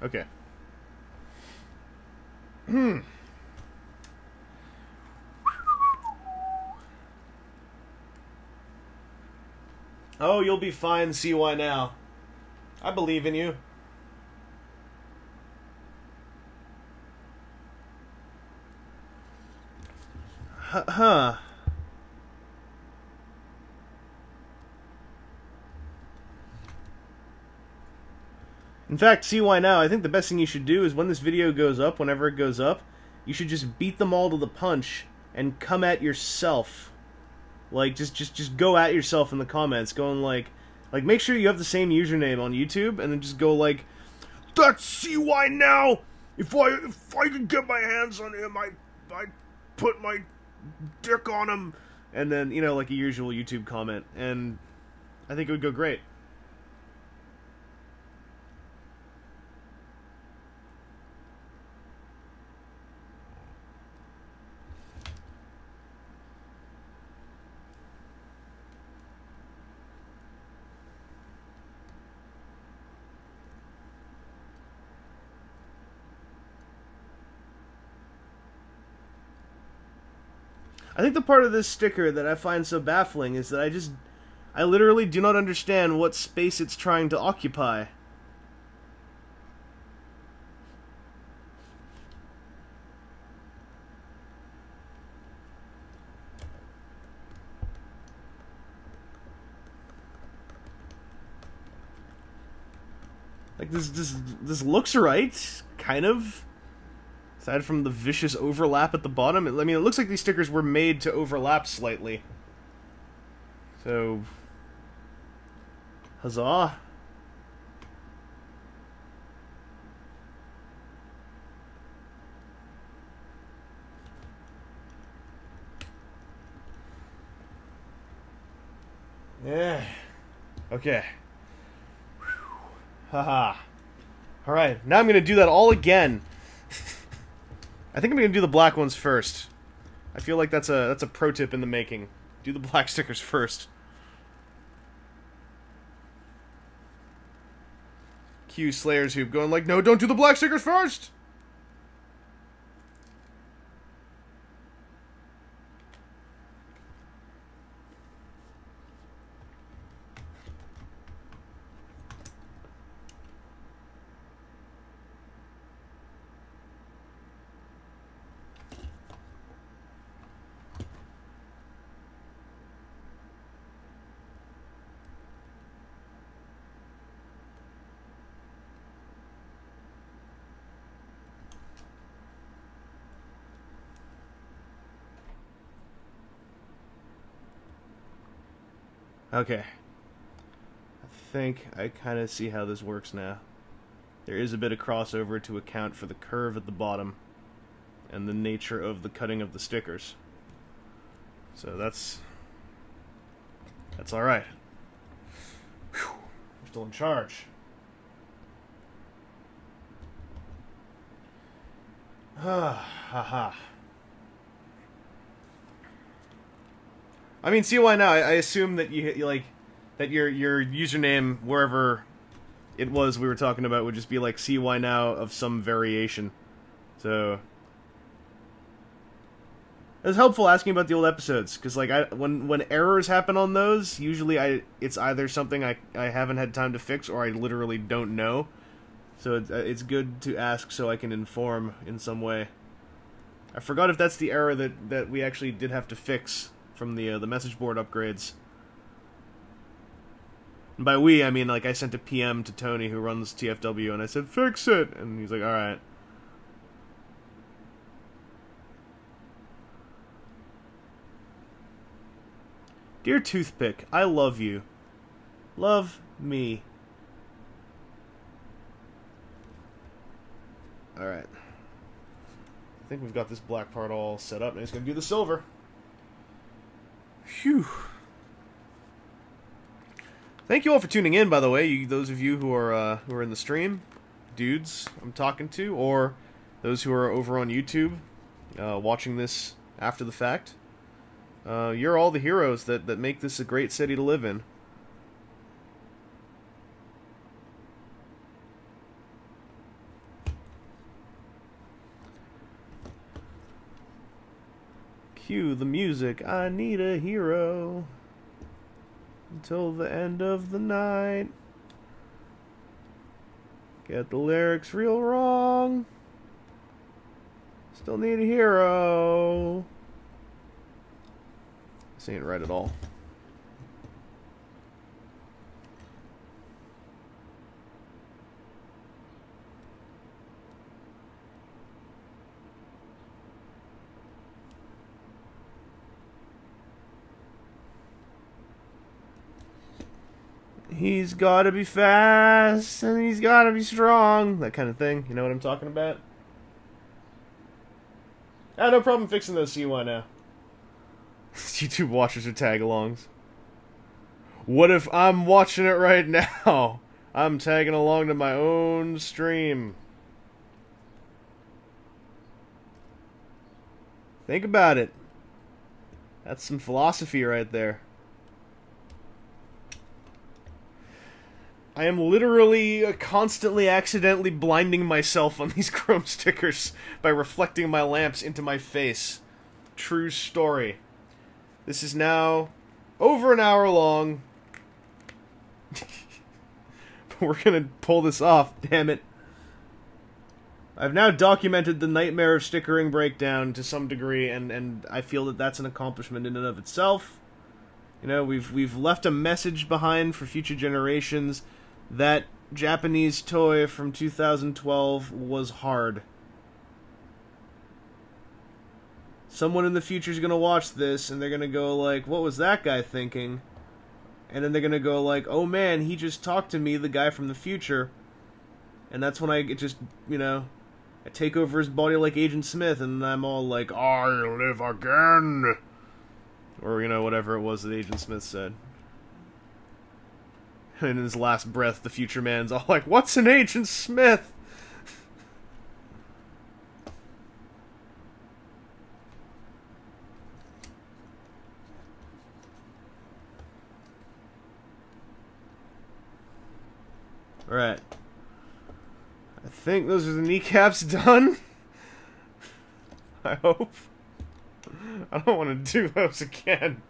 Okay. Oh, you'll be fine, see why now. I believe in you. Huh. In fact, see why now, I think the best thing you should do is when this video goes up, whenever it goes up, you should just beat them all to the punch and come at yourself. Like, just go at yourself in the comments, going like make sure you have the same username on YouTube, and then just go like, "That's CY now! If I could get my hands on him, I put my dick on him," and then, you know, like a usual YouTube comment, and I think it would go great. I think the part of this sticker that I find so baffling is that I literally do not understand what space it's trying to occupy. Like, this looks right, kind of. Aside from the vicious overlap at the bottom. I mean, it looks like these stickers were made to overlap slightly. So, huzzah. Yeah. Okay. Haha. Alright, now I'm going to do that all again. I think I'm going to do the black ones first. I feel like that's a pro tip in the making. Do the black stickers first. Cue Slayer's Hoop going like, no, don't do the black stickers first! Okay. I think I kind of see how this works now. There is a bit of crossover to account for the curve at the bottom and the nature of the cutting of the stickers. So that's alright. We're still in charge. Haha. I mean, see why now? I assume that you like that your username wherever it was we were talking about would just be like see why now of some variation. So it was helpful asking about the old episodes because like when errors happen on those, usually it's either something I haven't had time to fix or I literally don't know. So it's good to ask so I can inform in some way. I forgot if that's the error that we actually did have to fix from the message board upgrades. And by we, I mean, like, I sent a PM to Tony, who runs TFW, and I said, fix it! And he's like, alright. Dear Toothpick, I love you. Love me. Alright. I think we've got this black part all set up, and he's going to do the silver. Phew. Thank you all for tuning in, by the way. Those of you who are in the stream, dudes I'm talking to, or those who are over on YouTube watching this after the fact. You're all the heroes that make this a great city to live in. Cue the music, I need a hero until the end of the night. Get the lyrics real wrong. Still need a hero. This ain't right at all. He's gotta be fast, and he's gotta be strong. That kind of thing. You know what I'm talking about? I have no problem fixing those CY now. YouTube watchers are tag-alongs. What if I'm watching it right now? I'm tagging along to my own stream. Think about it. That's some philosophy right there. I am literally constantly accidentally blinding myself on these chrome stickers by reflecting my lamps into my face. True story. This is now over an hour long. But we're gonna pull this off, damn it. I've now documented the nightmare of stickering breakdown to some degree, and I feel that that's an accomplishment in and of itself. You know, we've left a message behind for future generations that Japanese toy from 2012 was hard. Someone in the future is going to watch this, and they're going to go like, what was that guy thinking? And then they're going to go like, oh man, he just talked to me, the guy from the future. And that's when I just, you know, I take over his body like Agent Smith, and I'm all like, I live again! Or, you know, whatever it was that Agent Smith said. And in his last breath, the future man's all like, what's an Agent Smith? Alright. I think those are the kneecaps done. I hope. I don't want to do those again.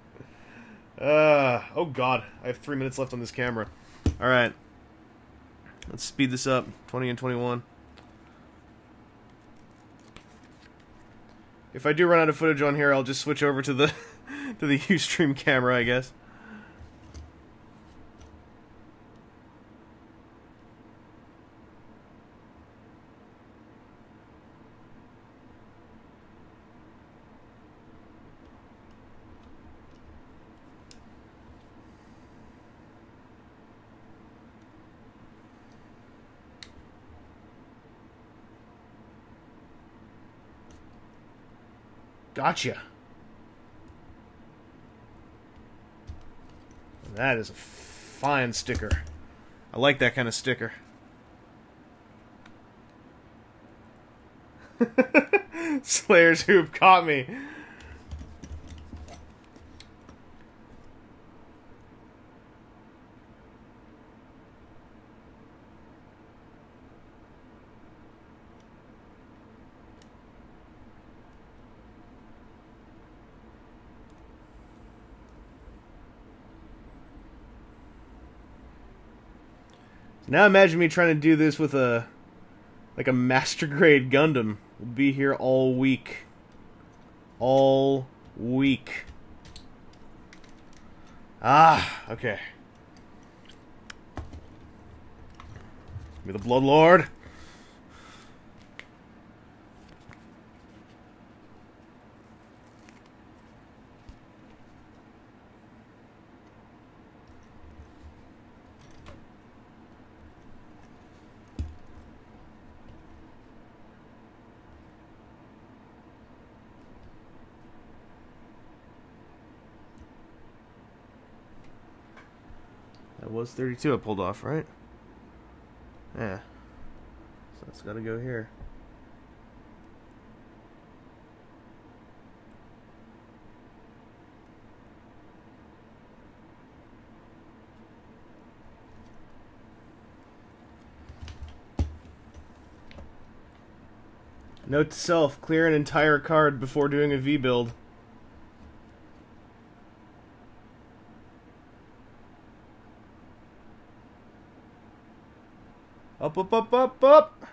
Oh god. I have 3 minutes left on this camera. Alright. Let's speed this up. 20 and 21. If I do run out of footage on here, I'll just switch over to the to the Ustream camera, I guess. Gotcha. That is a fine sticker. I like that kind of sticker. Slayer's hoop caught me. Now imagine me trying to do this with a master grade Gundam. We'll be here all week. All week. Ah, okay. Be the Bloodlord. That was 32 I pulled off, right? Yeah. So that's gotta go here. Note to self, clear an entire card before doing a V-build. Up, up, up, up, up!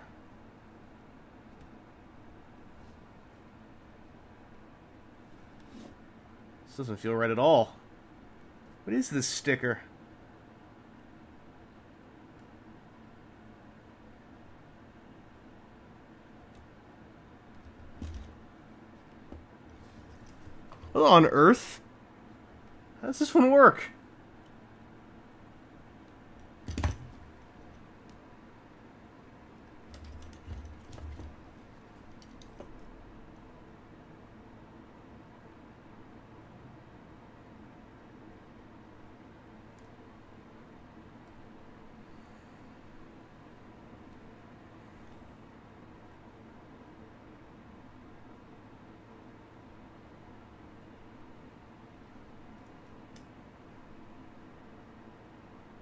This doesn't feel right at all. What is this sticker? What on earth? How does this one work?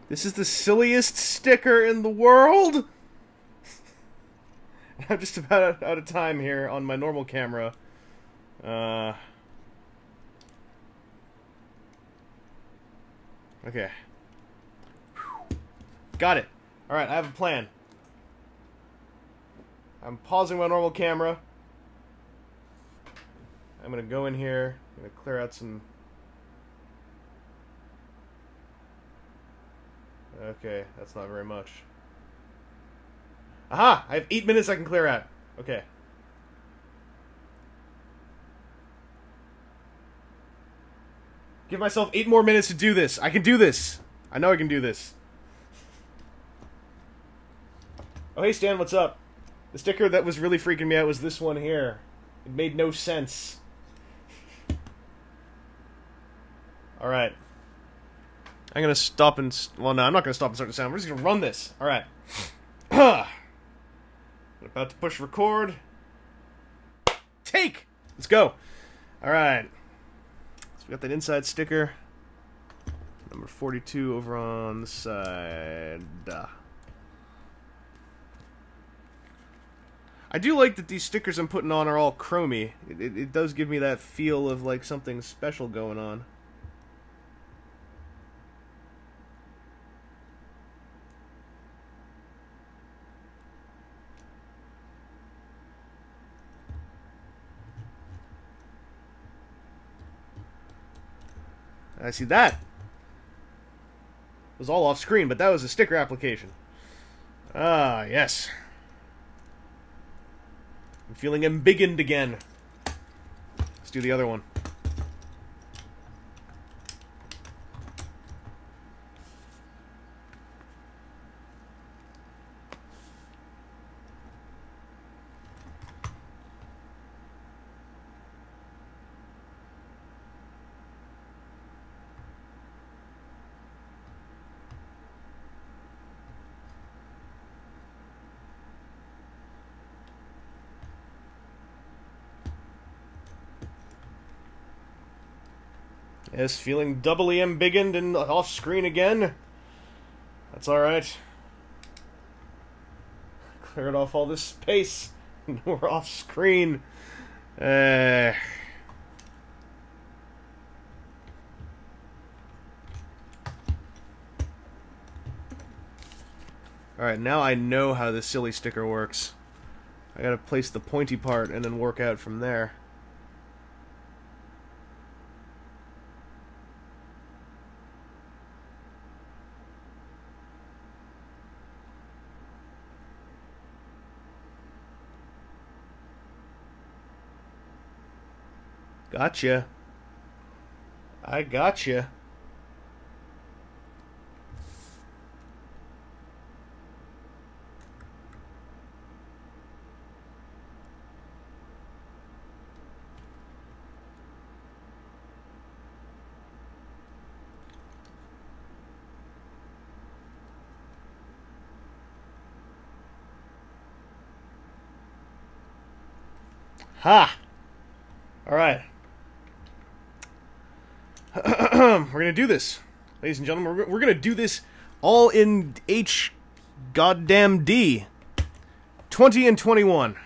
This is the silliest sticker in the world! I'm just about out of time here on my normal camera. Okay. Got it. Alright, I have a plan. I'm pausing my normal camera. I'm gonna go in here. I'm gonna clear out some... Okay, that's not very much. Aha! I have 8 minutes I can clear out. Okay. Give myself 8 more minutes to do this. I can do this. I know I can do this. Oh, hey, Stan, what's up? The sticker that was really freaking me out was this one here. It made no sense. Alright. I'm gonna stop and... Well, no, I'm not gonna stop and start the sound. We're just gonna run this. Alright. About to push record. Take! Let's go. Alright. So we got that inside sticker. Number 42 over on the side. I do like that these stickers I'm putting on are all chromy. It does give me that feel of like something special going on. I see that. It was all off screen, but that was a sticker application. Ah, yes. I'm feeling embiggened again. Let's do the other one. Yes, feeling doubly embiggened and off screen again. That's alright. Cleared off all this space. We're off screen. Alright, now I know how this silly sticker works. I gotta place the pointy part and then work out from there. Gotcha. I gotcha. Ha! Alright. We're gonna do this. Ladies and gentlemen, we're gonna do this all in H goddamn D. 20 and 21.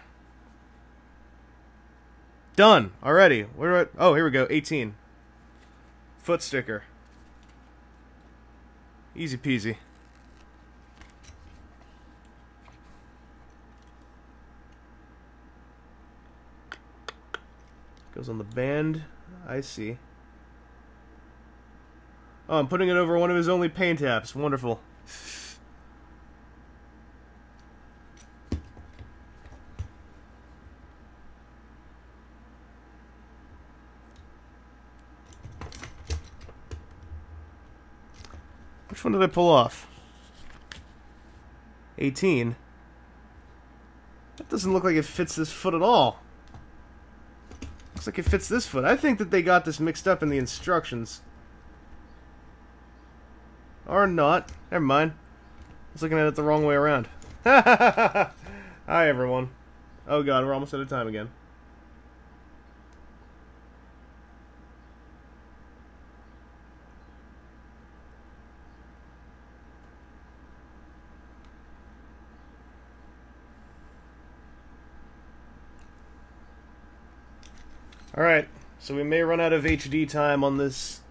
Done. Already. Where at? Oh, here we go. 18. Foot sticker. Easy peasy. Goes on the band. I see. Oh, I'm putting it over one of his only paint apps. Wonderful. Which one did I pull off? 18. That doesn't look like it fits this foot at all. Looks like it fits this foot. I think that they got this mixed up in the instructions. Or not. Never mind. I was looking at it the wrong way around. Hi, everyone. Oh god, we're almost out of time again. Alright, so we may run out of HD time on this,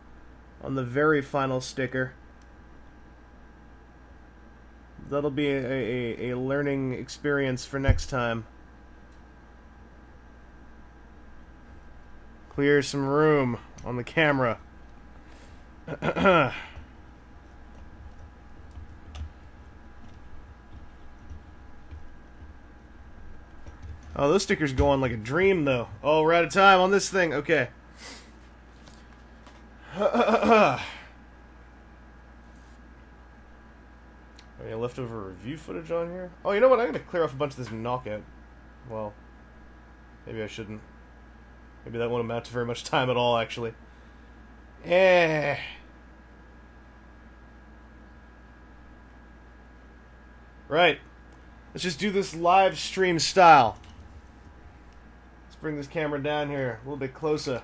on the very final sticker. That'll be a learning experience for next time. Clear some room on the camera. Oh, those stickers go on like a dream, though. Oh, we're out of time on this thing. Okay. Any leftover review footage on here? Oh, you know what? I'm going to clear off a bunch of this knockout. Well, maybe I shouldn't. Maybe that won't amount to very much time at all, actually. Right. Let's just do this live stream style. Let's bring this camera down here a little bit closer.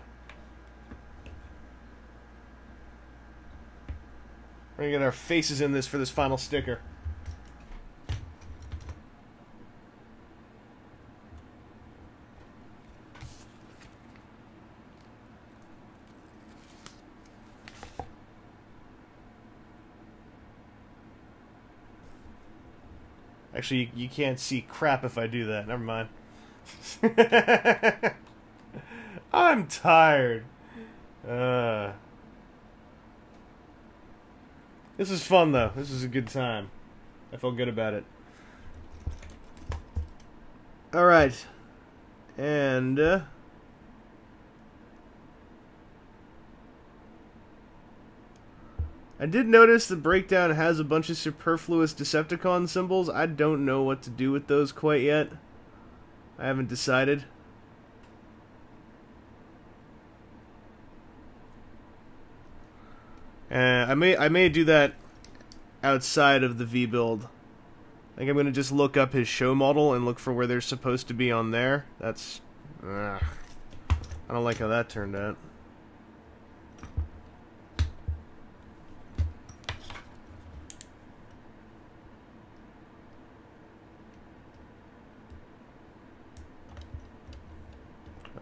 We're gonna get our faces in this for this final sticker. Actually, you can't see crap if I do that. Never mind. I'm tired. This is fun, though. This is a good time. I felt good about it. Alright. And, I did notice the breakdown has a bunch of superfluous Decepticon symbols. I don't know what to do with those quite yet. I haven't decided. I may do that outside of the V-build. I think I'm gonna just look up his show model and look for where they're supposed to be on there. That's... I don't like how that turned out.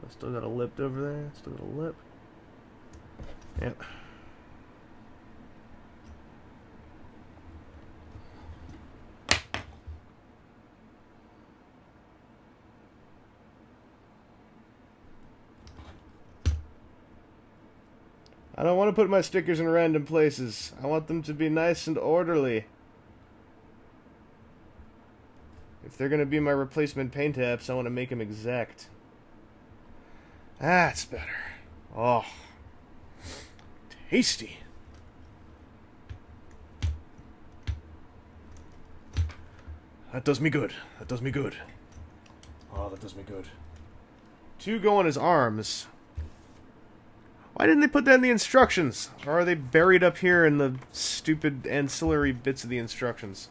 Still got a lip over there. Still got a lip. Yep. I don't want to put my stickers in random places. I want them to be nice and orderly. If they're going to be my replacement paint apps, I want to make them exact. That's better. Oh. Tasty. That does me good. That does me good. Oh, that does me good. 2 go on his arms. Why didn't they put that in the instructions? Or are they buried up here in the stupid ancillary bits of the instructions?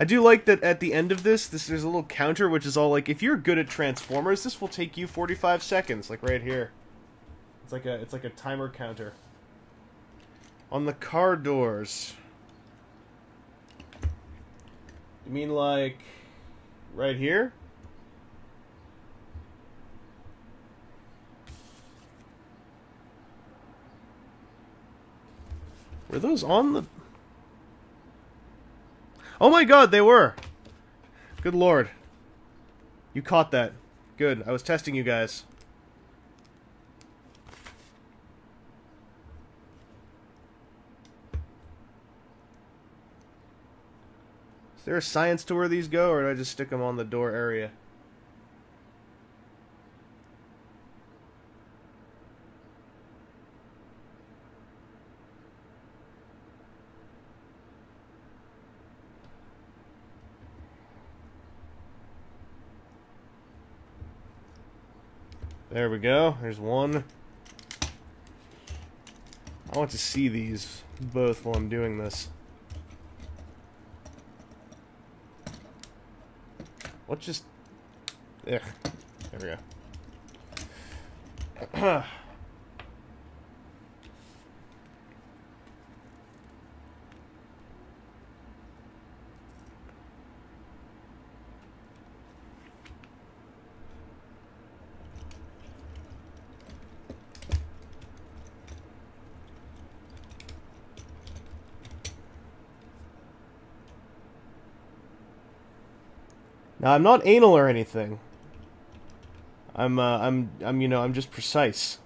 I do like that at the end of this, there's a little counter which is all like, if you're good at Transformers, this will take you 45 seconds, like right here. It's like a timer counter. On the car doors. You mean like right here? Were those on the... Oh my god, they were! Good lord. You caught that. Good. I was testing you guys. Is there a science to where these go, or did I just stick them on the door area? There we go. There's one. I want to see these both while I'm doing this. What just... Ugh. There we go. Now, I'm not anal or anything. I'm just precise.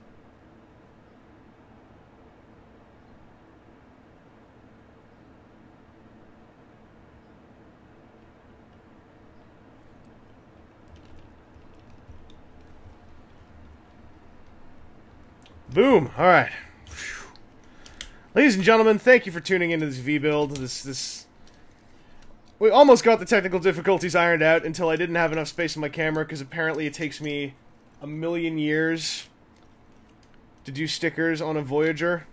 Boom. All right. Ladies and gentlemen, thank you for tuning into this V-build. We almost got the technical difficulties ironed out until I didn't have enough space on my camera, because apparently it takes me a million years to do stickers on a Voyager.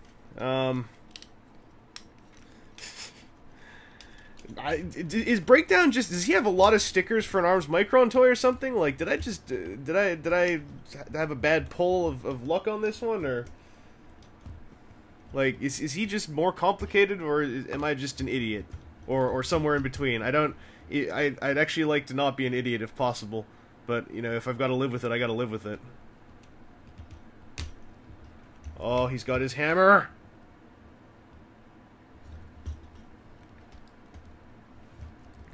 Is Breakdown just... Does he have a lot of stickers for an Arms Micron toy or something? Like, did I have a bad pull of luck on this one, or... Like, is he just more complicated, or am I just an idiot? Or somewhere in between? I'd actually like to not be an idiot if possible. But, you know, if I've got to live with it, I gotta live with it. Oh, he's got his hammer!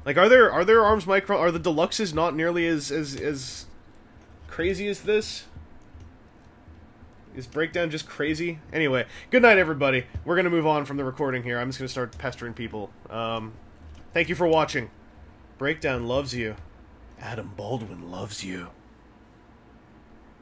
Like, are there Arms Micron... Are the deluxes not nearly as crazy as this? Is Breakdown just crazy? Anyway, good night, everybody. We're gonna move on from the recording here. I'm just gonna start pestering people. Thank you for watching. Breakdown loves you. Adam Baldwin loves you.